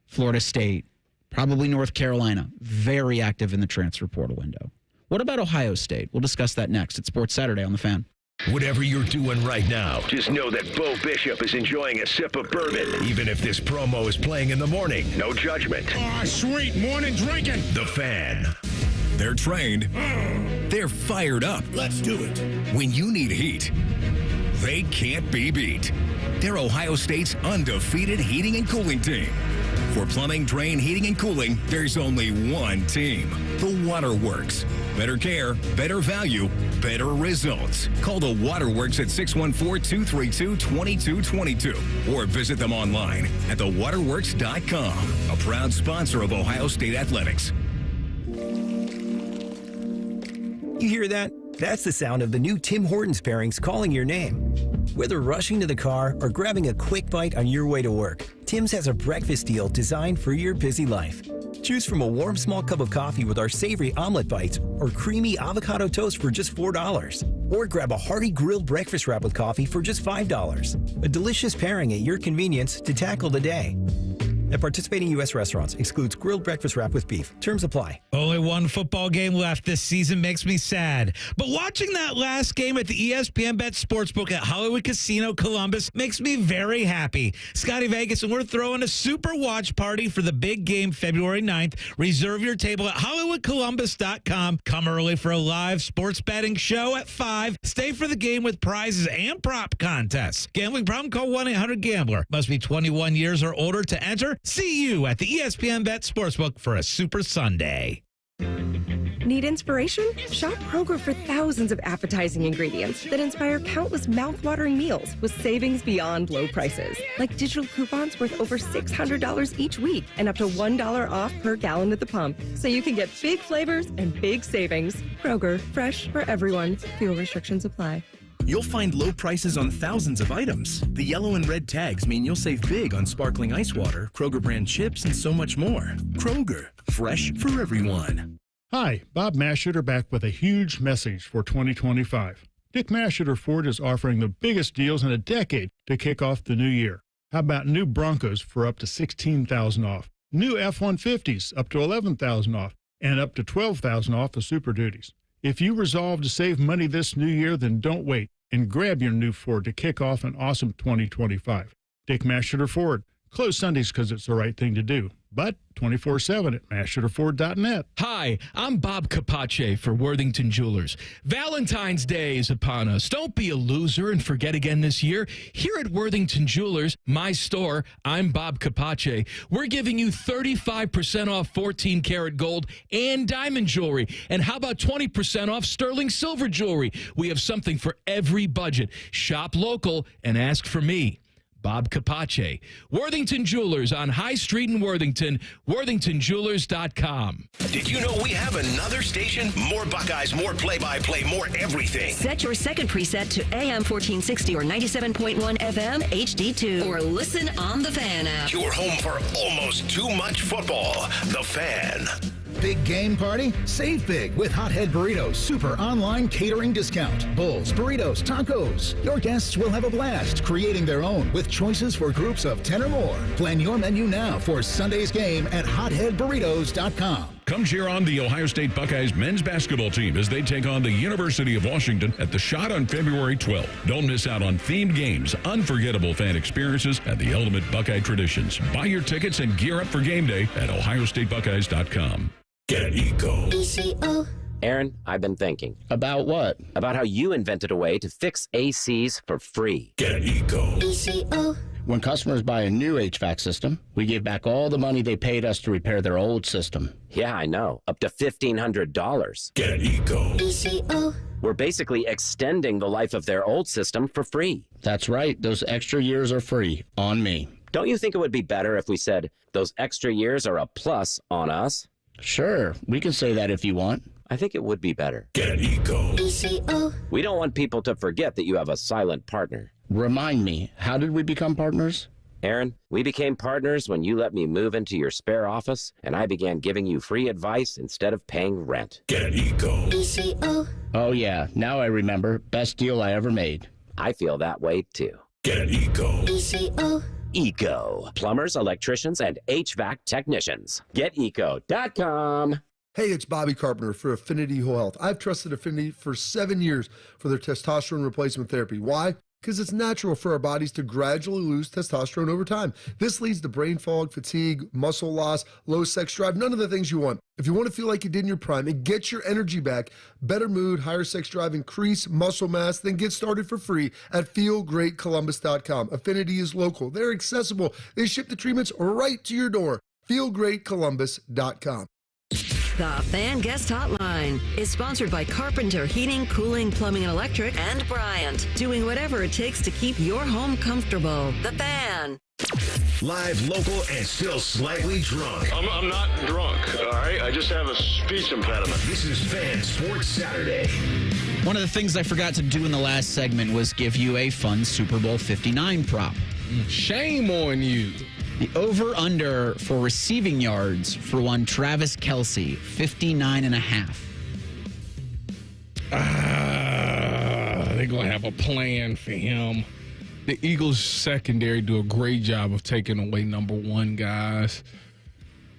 Florida State, probably North Carolina, very active in the transfer portal window. What about Ohio State? We'll discuss that next. It's Sports Saturday on The Fan. Whatever you're doing right now, just know that Bo Bishop is enjoying a sip of bourbon, even if this promo is playing in the morning. No judgment. Ah, sweet morning drinking. The Fan. They're trained. They're fired up. Let's do it. When you need heat, they can't be beat. They're Ohio State's undefeated heating and cooling team. For plumbing, drain, heating, and cooling, there's only one team. The Waterworks. Better care, better value, better results. Call the Waterworks at 614-232-2222 or visit them online at thewaterworks.com. A proud sponsor of Ohio State Athletics. You hear that? That's the sound of the new Tim Hortons pairings calling your name. Whether rushing to the car or grabbing a quick bite on your way to work, Tim's has a breakfast deal designed for your busy life. Choose from a warm small cup of coffee with our savory omelet bites or creamy avocado toast for just $4. Or grab a hearty grilled breakfast wrap with coffee for just $5. A delicious pairing at your convenience to tackle the day. At participating U.S. restaurants, excludes grilled breakfast wrap with beef. Terms apply. Only one football game left this season makes me sad. But watching that last game at the ESPN Bet Sportsbook at Hollywood Casino Columbus makes me very happy. Scotty Vegas, and we're throwing a super watch party for the big game February 9th. Reserve your table at HollywoodColumbus.com. Come early for a live sports betting show at 5. Stay for the game with prizes and prop contests. Gambling problem? Call 1-800-GAMBLER. Must be 21 years or older to enter. See you at the ESPN Bet Sportsbook for a Super Sunday. Need inspiration? Shop Kroger for thousands of appetizing ingredients that inspire countless mouth-watering meals with savings beyond low prices. Like digital coupons worth over $600 each week and up to $1 off per gallon at the pump. So you can get big flavors and big savings. Kroger, fresh for everyone. Fuel restrictions apply. You'll find low prices on thousands of items. The yellow and red tags mean you'll save big on sparkling ice water, Kroger brand chips, and so much more. Kroger, fresh for everyone. Hi, Bob Masheter back with a huge message for 2025. Dick Masheter Ford is offering the biggest deals in a decade to kick off the new year. How about new Broncos for up to $16,000 off? New F-150s up to $11,000 off, and up to $12,000 off of Super Duties. If you resolve to save money this new year, then don't wait and grab your new Ford to kick off an awesome 2025. Dick Masheter Ford. Closed Sundays because it's the right thing to do, but 24/7 at masheterford.net. Hi, I'm Bob Capace for Worthington Jewelers. Valentine's Day is upon us. Don't be a loser and forget again this year. Here at Worthington Jewelers, my store, I'm Bob Capace. We're giving you 35% off 14-karat gold and diamond jewelry. And how about 20% off sterling silver jewelry? We have something for every budget. Shop local and ask for me. Bob Capace. Worthington Jewelers on High Street in Worthington, worthingtonjewelers.com. Did you know we have another station? More Buckeyes, more play-by-play, more everything. Set your second preset to AM 1460 or 97.1 FM HD2 or listen on the Fan app. Your home for almost too much football. The Fan. Big game party? Save big with Hothead Burritos Super Online Catering Discount. Bowls, burritos, tacos. Your guests will have a blast creating their own with choices for groups of 10 or more. Plan your menu now for Sunday's game at hotheadburritos.com. Come cheer on the Ohio State Buckeyes men's basketball team as they take on the University of Washington at the Shot on February 12th. Don't miss out on themed games, unforgettable fan experiences, and the ultimate Buckeye traditions. Buy your tickets and gear up for game day at ohiostatebuckeyes.com. Get ECO. ECO. Aaron, I've been thinking. About what? About how you invented a way to fix ACs for free. Get ECO. ECO. When customers buy a new HVAC system, we give back all the money they paid us to repair their old system. Yeah, I know. Up to $1,500. Get ECO. ECO. We're basically extending the life of their old system for free. That's right. Those extra years are free. On me. Don't you think it would be better if we said those extra years are a plus on us? Sure, we can say that if you want. I think it would be better. Get Eco. ECO. We don't want people to forget that you have a silent partner. Remind me, how did we become partners? Aaron, we became partners when you let me move into your spare office, and I began giving you free advice instead of paying rent. Get Eco. ECO. Oh, yeah, now I remember. Best deal I ever made. I feel that way, too. Get Eco. ECO. Eco. Plumbers, electricians, and HVAC technicians. GetEco.com. Hey, it's Bobby Carpenter for Affinity Whole Health. I've trusted Affinity for 7 years for their testosterone replacement therapy. Why? Because it's natural for our bodies to gradually lose testosterone over time. This leads to brain fog, fatigue, muscle loss, low sex drive, none of the things you want. If you want to feel like you did in your prime and get your energy back, better mood, higher sex drive, increase muscle mass, then get started for free at feelgreatcolumbus.com. Affinity is local. They're accessible. They ship the treatments right to your door. feelgreatcolumbus.com. The Fan Guest Hotline is sponsored by Carpenter Heating, Cooling, Plumbing, and Electric, and Bryant, doing whatever it takes to keep your home comfortable. The Fan. Live, local, and still slightly drunk. I'm not drunk, all right? I just have a speech impediment. This is Fan Sports Saturday. One of the things I forgot to do in the last segment was give you a fun Super Bowl 59 prop. Shame on you. The over-under for receiving yards for one Travis Kelce, 59.5. They're going to have a plan for him. The Eagles secondary do a great job of taking away number one guys.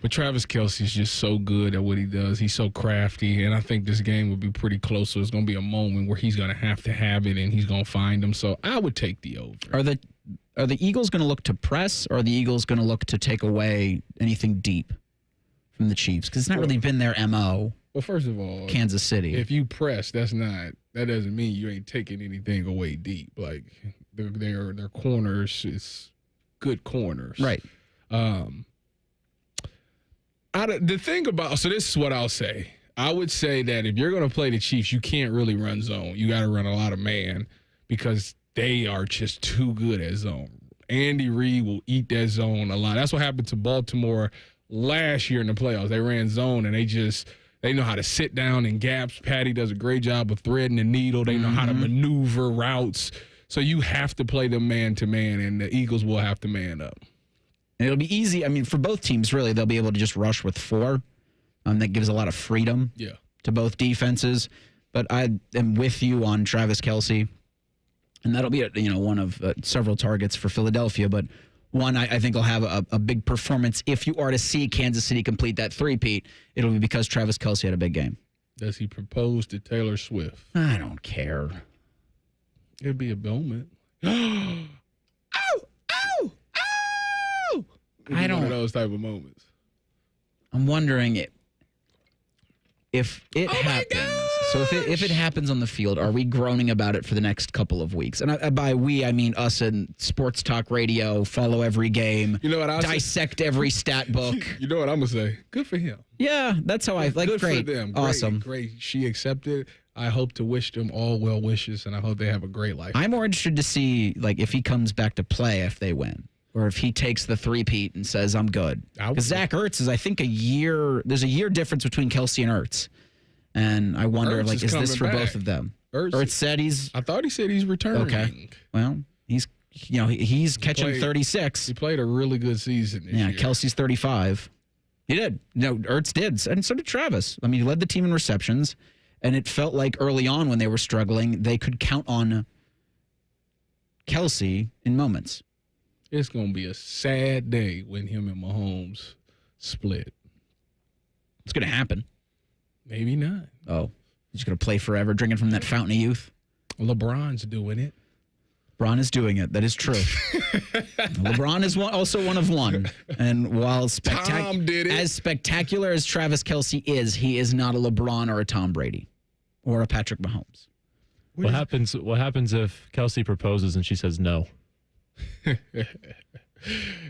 But Travis Kelce is just so good at what he does. He's so crafty, and I think this game will be pretty close. So it's going to be a moment where he's going to have it, and he's going to find them. So I would take the over. Are the Eagles going to look to press, or are the Eagles going to look to take away anything deep from the Chiefs? Because it's not really been their MO. Well, first of all, Kansas City. If you press, that doesn't mean you ain't taking anything away deep. Like their corners is good corners, right? The thing about this is what I'll say. I would say that if you're going to play the Chiefs, you can't really run zone. You got to run a lot of man because they are just too good at zone. Andy Reid will eat that zone a lot. That's what happened to Baltimore last year in the playoffs. They ran zone, and they know how to sit down in gaps. Patty does a great job of threading the needle. They know how to maneuver routes. So you have to play them man-to-man, and the Eagles will have to man up. And it'll be easy. I mean, for both teams, really, they'll be able to just rush with 4. That gives a lot of freedom to both defenses. But I am with you on Travis Kelce. And that'll be, one of several targets for Philadelphia. But one, I think will have a big performance. If you are to see Kansas City complete that three-peat, it'll be because Travis Kelce had a big game. Does he propose to Taylor Swift? I don't care. It'd be a moment. I don't. One of those type of moments. I'm wondering if it happens. So if it happens on the field, are we groaning about it for the next couple of weeks? And by we, I mean us in sports talk radio, follow every game, dissect every stat book. You know what I'm going to say? Good for him. Yeah, that's how I like. Good great. for them. Awesome. Great. She accepted. I hope to wish them all well wishes, and I hope they have a great life. I'm more interested to see if he comes back to play if they win. Or if he takes the three-peat and says, I'm good. Because Zach Ertz is, I think, there's a year difference between Kelce and Ertz. And I wonder, is this for both of them? Ertz said I thought he said he's returning. Okay. Well, he's catching 36. He played a really good season this year. Kelce's 35. He did. No, Ertz did. And so did Travis. I mean, he led the team in receptions. And it felt like early on when they were struggling, they could count on Kelce in moments. It's going to be a sad day when him and Mahomes split. It's going to happen. Maybe not. Oh, he's going to play forever, drinking from that fountain of youth? LeBron's doing it. LeBron is doing it. That is true. LeBron is also one of one. And while Tom did it. As spectacular as Travis Kelce is, he is not a LeBron or a Tom Brady or a Patrick Mahomes. What happens if Kelce proposes and she says no?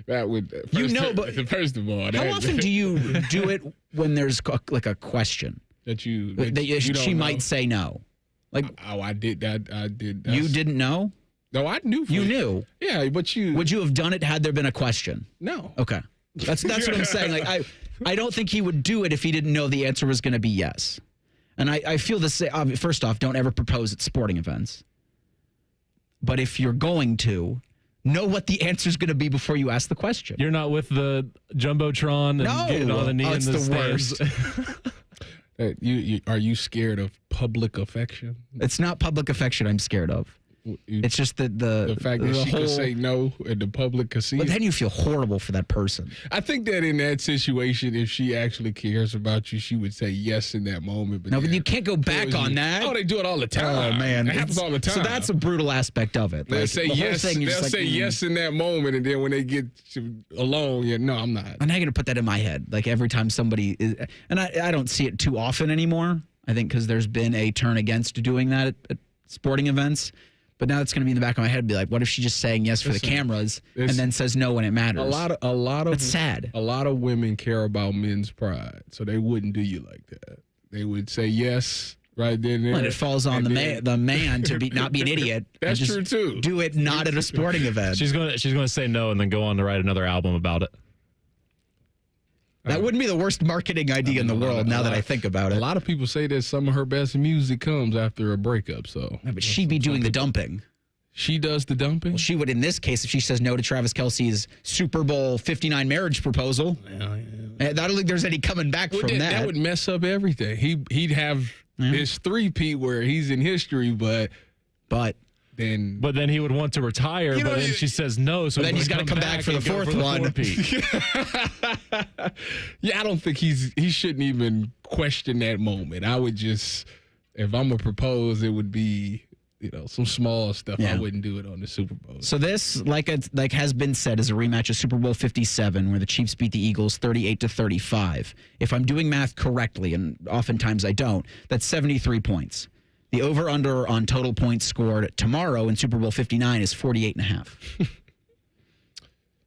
That would first of all. How often do you do it when there's a question that she might say no? I did that. I did. You didn't know? No, I knew. You knew. Yeah, but would you have done it had there been a question? No. Okay. That's what I'm saying. Like I don't think he would do it if he didn't know the answer was going to be yes. And I feel the same. First off, don't ever propose at sporting events. But if you're going to, know what the answer is going to be before you ask the question. You're not with the Jumbotron and getting on the knee in the stands. Worst. Are you scared of public affection? It's not public affection I'm scared of. It's just the fact that she could say no and the public could see it. But then you feel horrible for that person. I think that in that situation, if she actually cares about you, she would say yes in that moment. But but you can't go back on that. Oh, they do it all the time. Oh, man. It happens all the time. So that's a brutal aspect of it. They'll say yes. They'll say yes in that moment, and then when they get alone, no, I'm not. I'm not going to put that in my head. Like every time somebody is, and I don't see it too often anymore. I think because there's been a turn against doing that at sporting events. But now it's going to be in the back of my head. Be like, what if she's just saying yes for the cameras and then says no when it matters? A lot of it's sad. A lot of women care about men's pride, so they wouldn't do you like that. They would say yes right then and there. And it falls on the man to not be an idiot. That's true too. Do it not at a sporting event. She's going to say no and then go on to write another album about it. That wouldn't be the worst marketing idea in the world now that I think about it. A lot of people say that some of her best music comes after a breakup. So, but she'd be doing the dumping. She does the dumping? Well, she would in this case if she says no to Travis Kelce's Super Bowl 59 marriage proposal. Yeah. I don't think there's any coming back from that. That would mess up everything. He'd have his three-peat where he's in history, but then he would want to retire, but then she says no, so then he's got to come back for the fourth one. Yeah, I don't think he shouldn't even question that moment. I would just, if I'm gonna propose, it would be some small stuff. I wouldn't do it on the Super Bowl. So this, like has been said, is a rematch of Super Bowl 57, where the Chiefs beat the Eagles 38-35. If I'm doing math correctly, and oftentimes I don't, that's 73 points. The over-under on total points scored tomorrow in Super Bowl 59 is 48.5.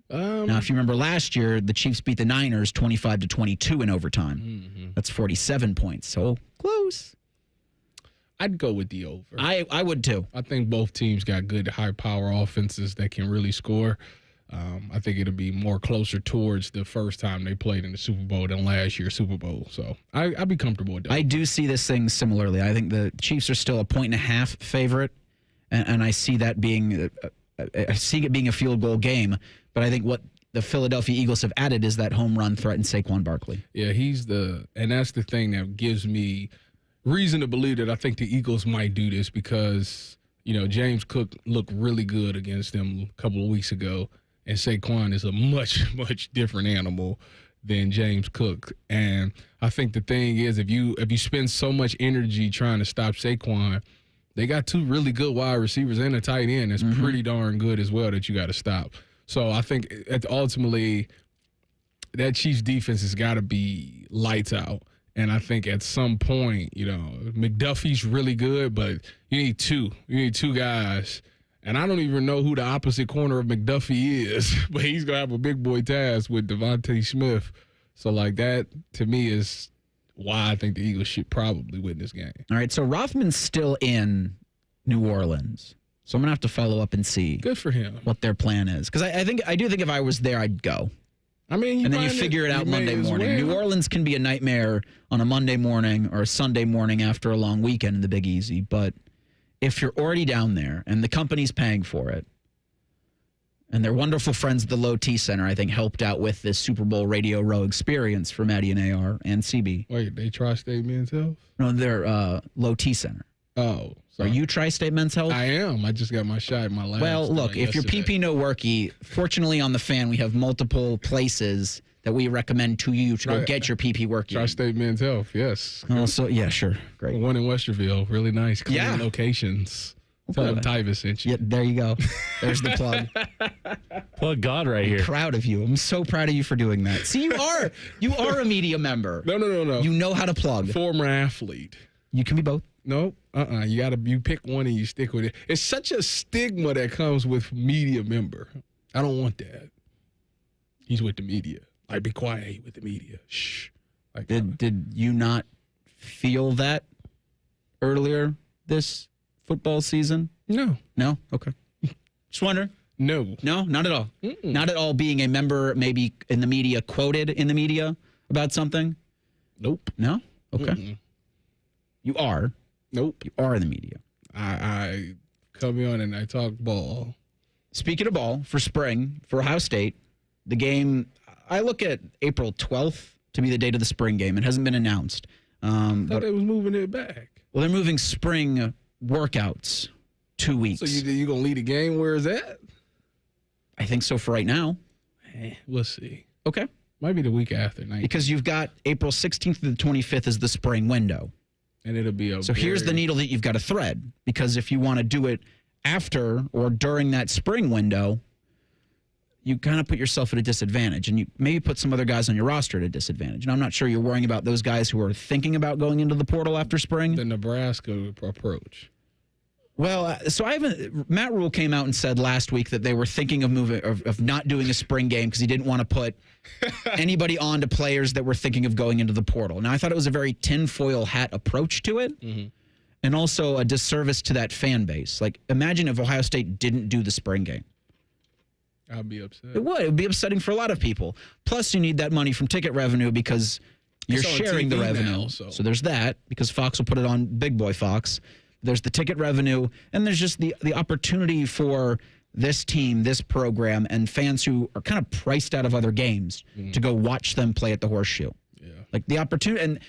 Now, if you remember last year, the Chiefs beat the Niners 25-22 in overtime. Mm-hmm. That's 47 points. So close. I'd go with the over. I would too. I think both teams got good high-power offenses that can really score. I think it'll be more closer towards the first time they played in the Super Bowl than last year's Super Bowl. So I'd be comfortable with that. I do see this thing similarly. I think the Chiefs are still a 1.5-point favorite, and I see that being I see it being a field goal game. But I think what the Philadelphia Eagles have added is that home run threat in Saquon Barkley. Yeah, and that's the thing that gives me reason to believe that I think the Eagles might do this because James Cook looked really good against them a couple of weeks ago. And Saquon is a much, much different animal than James Cook. And I think the thing is, if you spend so much energy trying to stop Saquon, they got two really good wide receivers and a tight end that's pretty darn good as well that you got to stop. So I think ultimately that Chiefs defense has got to be lights out. And I think at some point, McDuffie's really good, but you need two. You need two guys. And I don't even know who the opposite corner of McDuffie is, but he's going to have a big boy task with Devontae Smith. So, that, to me, is why I think the Eagles should probably win this game. All right, so Rothman's still in New Orleans. So I'm going to have to follow up and see. Good for him. What their plan is. Because I do think if I was there, I'd go. I mean, and then you figure it out Monday morning. New Orleans can be a nightmare on a Monday morning or a Sunday morning after a long weekend in the Big Easy, but if you're already down there and the company's paying for it, and they're wonderful friends at the Low T Center, I think, helped out with this Super Bowl Radio Row experience for Maddie and AR and CB. Wait, they Tri-State Men's Health? No, they're Low T Center. Oh. Are you Tri-State Men's Health? I am. I just got my shot in my lab. Well, look, if you're PP no worky, fortunately on the Fan, we have multiple places that we recommend to you to go get your PP worky. Tri-State Men's Health, yes. Also, yeah, sure. Great. One in Westerville. Really nice. Clean locations. Tell them Tyvis sent you. Yeah, there you go. There's the plug. Plug God right here. I'm proud of you. I'm so proud of you for doing that. See, you are a media member. No. You know how to plug. Former athlete. You can be both. No, you pick one and you stick with it. It's such a stigma that comes with media member. I don't want that. He's with the media. Be quiet with the media. Shh. Did you not feel that earlier this football season? No. No? Okay. Just wondering. No. No, not at all. Not at all being a member, maybe in the media, quoted in the media about something? Nope. No? Okay. You are? Nope. You are in the media. I come on and I talk ball. Speaking of ball, for spring, for Ohio State, the game, I look at April 12th to be the date of the spring game. It hasn't been announced. I thought they was moving it back. Well, they're moving spring workouts 2 weeks. So you going to lead a game? Where is that? I think so for right now. We'll see. Okay. Might be the week after. 19th. Because you've got April 16th to the 25th is the spring window. And it'll be So here's the needle that you've got to thread. Because if you want to do it after or during that spring window, you kind of put yourself at a disadvantage. And you maybe put some other guys on your roster at a disadvantage. And I'm not sure you're worrying about those guys who are thinking about going into the portal after spring. The Nebraska approach. Well, so Matt Rule came out and said last week that they were thinking of moving, of not doing a spring game because he didn't want to put anybody on to players that were thinking of going into the portal. Now, I thought it was a very tinfoil hat approach to it, and also a disservice to that fan base. Like, imagine if Ohio State didn't do the spring game. I'd be upset. It would. It would be upsetting for a lot of people. Plus, you need that money from ticket revenue because you're sharing the revenue. Now, so there's that, because Fox will put it on Big Boy Fox. There's the ticket revenue, and there's just the opportunity for this team, this program, and fans who are kind of priced out of other games to go watch them play at the Horseshoe. Yeah. Like the opportunity, and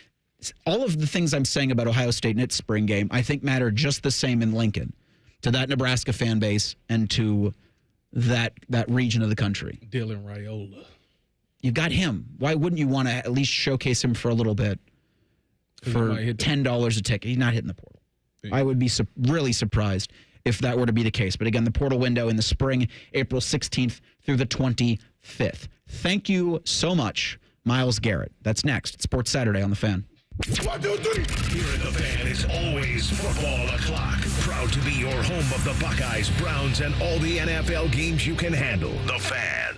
all of the things I'm saying about Ohio State and its spring game, I think matter just the same in Lincoln, to that Nebraska fan base and to that region of the country. Dylan Raiola. You've got him. Why wouldn't you want to at least showcase him for a little bit for $10 a ticket? He's not hitting the portal. I would be really surprised if that were to be the case. But again, the portal window in the spring, April 16th through the 25th. Thank you so much, Myles Garrett. That's next. It's Sports Saturday on The Fan. 1, 2, 3. Here at The Fan, it's always football o'clock. Proud to be your home of the Buckeyes, Browns, and all the NFL games you can handle. The Fan.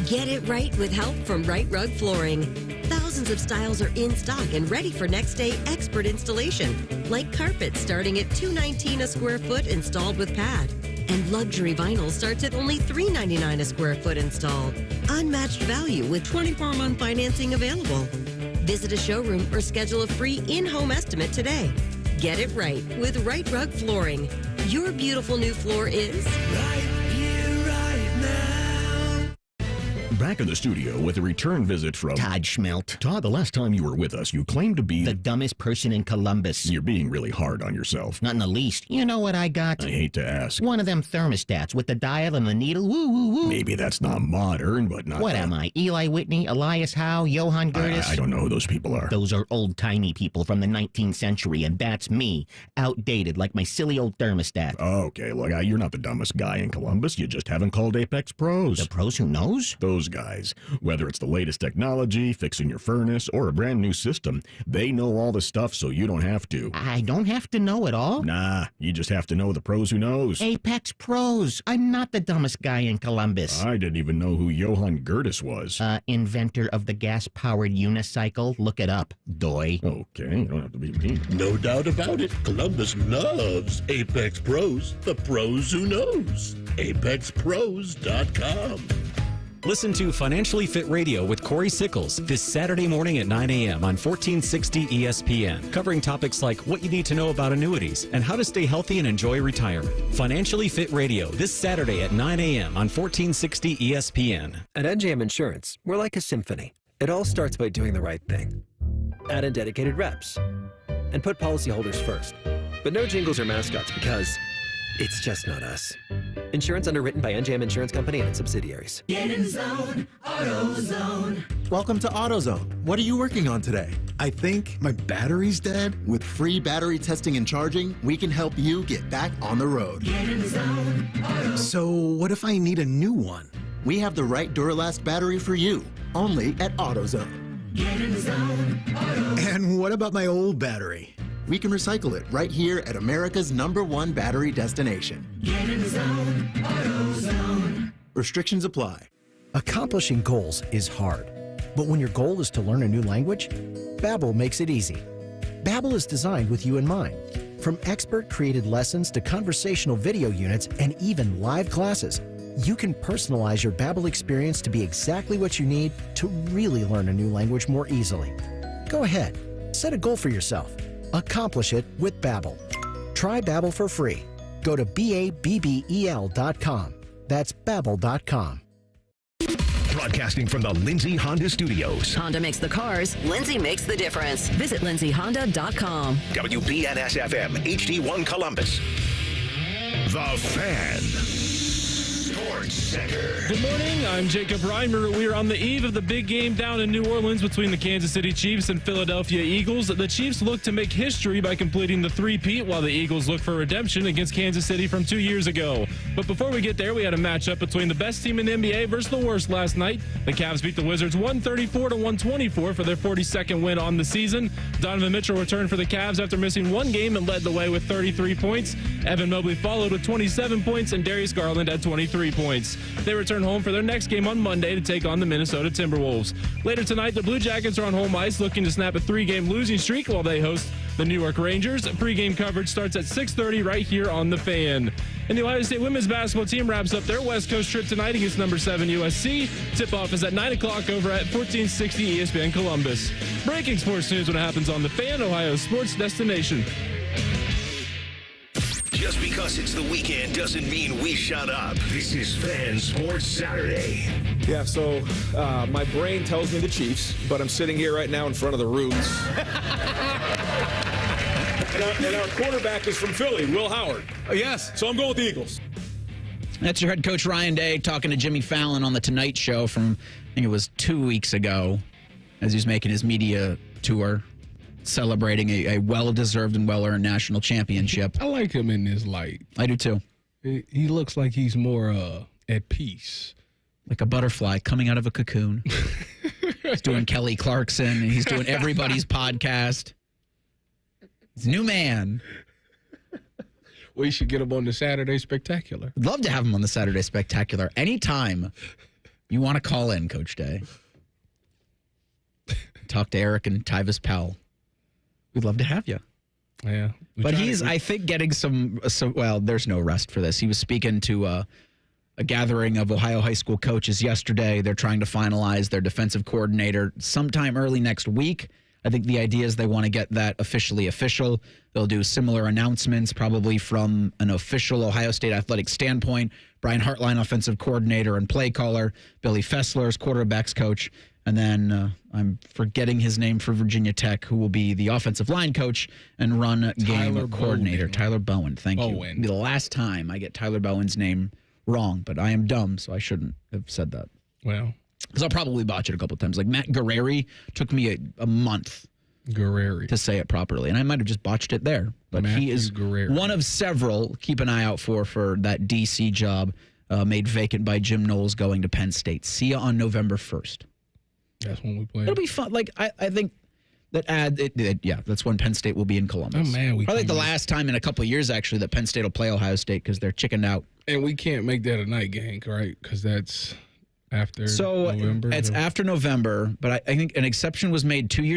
Get it right with help from Right Rug Flooring. Thousands of styles are in stock and ready for next day expert installation. Like carpet starting at $219 a square foot installed with pad. And luxury vinyl starts at only $399 a square foot installed. Unmatched value with 24-month financing available. Visit a showroom or schedule a free in-home estimate today. Get it right with Right Rug Flooring. Your beautiful new floor is right here, right now. Back in the studio with a return visit from Todd Schmelt. Todd, the last time you were with us, you claimed to be the dumbest person in Columbus. You're being really hard on yourself. Not in the least. You know what I got? I hate to ask. One of them thermostats with the dial and the needle. Woo, woo, woo. Maybe that's not modern, but not... What am I? Eli Whitney, Elias Howe, Johann Gertis? I don't know who those people are. Those are old-timey people from the 19th century, and that's me. Outdated, like my silly old thermostat. Okay, look, you're not the dumbest guy in Columbus. You just haven't called Apex Pros. The pros who knows? Those guys. Whether it's the latest technology, fixing your furnace, or a brand new system, they know all the stuff so you don't have to. I don't have to know it all? Nah, you just have to know the pros who knows. Apex Pros. I'm not the dumbest guy in Columbus. I didn't even know who Johann Gertis was. Inventor of the gas-powered unicycle. Look it up, doy. Okay, you don't have to be mean. No doubt about it. Columbus loves Apex Pros. The pros who knows. ApexPros.com. Listen to Financially Fit Radio with Corey Sickles this Saturday morning at 9 a.m. on 1460 ESPN, covering topics like what you need to know about annuities and how to stay healthy and enjoy retirement. Financially Fit Radio this Saturday at 9 a.m. on 1460 ESPN. At NJM Insurance, we're like a symphony. It all starts by doing the right thing. Add in dedicated reps and put policyholders first. But no jingles or mascots because it's just not us. Insurance underwritten by NJM Insurance Company and its subsidiaries. Get in zone, AutoZone. Welcome to AutoZone. What are you working on today? I think my battery's dead. With free battery testing and charging, we can help you get back on the road. Get in zone, AutoZone. So what if I need a new one? We have the right Duralast battery for you, only at AutoZone. Get in zone, AutoZone. And what about my old battery? We can recycle it right here at America's #1 battery destination. Get in zone, AutoZone. Restrictions apply. Accomplishing goals is hard, but when your goal is to learn a new language, Babbel makes it easy. Babbel is designed with you in mind. From expert-created lessons to conversational video units and even live classes, you can personalize your Babbel experience to be exactly what you need to really learn a new language more easily. Go ahead, set a goal for yourself. Accomplish it with Babbel. Try Babbel for free. Go to BABBEL.com. That's Babbel.com. Broadcasting from the Lindsay Honda Studios. Honda makes the cars. Lindsay makes the difference. Visit lindsayhonda.com. WBNS-FM, HD1 Columbus. The Fan. Sports Center. Good morning. I'm Jacob Reimer. We are on the eve of the big game down in New Orleans between the Kansas City Chiefs and Philadelphia Eagles. The Chiefs look to make history by completing the three-peat, while the Eagles look for redemption against Kansas City from 2 years ago. But before we get there, we had a matchup between the best team in the NBA versus the worst last night. The Cavs beat the Wizards 134-124 for their 42nd win on the season. Donovan Mitchell returned for the Cavs after missing one game and led the way with 33 points. Evan Mobley followed with 27 points, and Darius Garland had 23 points. They return home for their next game on Monday to take on the Minnesota Timberwolves. Later tonight, the Blue Jackets are on home ice looking to snap a 3-game losing streak while they host the New York Rangers. Pre-game coverage starts at 6:30 right here on The Fan. And the Ohio State women's basketball team wraps up their West Coast trip tonight against number 7 USC. Tip-off is at 9 o'clock over at 1460 ESPN Columbus. Breaking sports news when it happens on The Fan, Ohio's sports destination. Just because it's the weekend doesn't mean we shut up. This is Fan Sports Saturday. Yeah, so my brain tells me the Chiefs, but I'm sitting here right now in front of the Roots. and our quarterback is from Philly, Will Howard. Yes. So I'm going with the Eagles. That's your head coach, Ryan Day, talking to Jimmy Fallon on The Tonight Show from, I think it was 2 weeks ago, as he was making his media tour, celebrating a well-deserved and well-earned national championship. I like him in this light. I do too. He looks like he's more at peace. Like a butterfly coming out of a cocoon. He's doing Kelly Clarkson, and he's doing everybody's podcast. He's a new man. We should get him on the Saturday Spectacular. I'd love to have him on the Saturday Spectacular. Anytime you want to call in, Coach Day. Talk to Eric and Tyvis Powell. We'd love to have you. Yeah. But he's, I think, getting some, well, there's no rest for this. He was speaking to a gathering of Ohio high school coaches yesterday. They're trying to finalize their defensive coordinator sometime early next week. I think the idea is they want to get that officially official. They'll do similar announcements, probably from an official Ohio State athletic standpoint. Brian Hartline, offensive coordinator and play caller. Billy Fessler's quarterbacks coach. And then I'm forgetting his name for Virginia Tech, who will be the offensive line coach and run game coordinator. Tyler Bowen. Thank you. It'll be the last time I get Tyler Bowen's name wrong, but I am dumb, so I shouldn't have said that. Well, because I'll probably botch it a couple of times. Like Matt Guerreri took me a month to say it properly, and I might have just botched it there. But he is one of several. Keep an eye out for that DC job made vacant by Jim Knowles going to Penn State. See you on November 1st. That's when we play. It'll be fun. Like I think that that's when Penn State will be in Columbus. Oh man, probably the last time in a couple of years actually that Penn State will play Ohio State because they're chickened out. And we can't make that a night game, right? Because that's after November. So it's after November, but I think an exception was made 2 years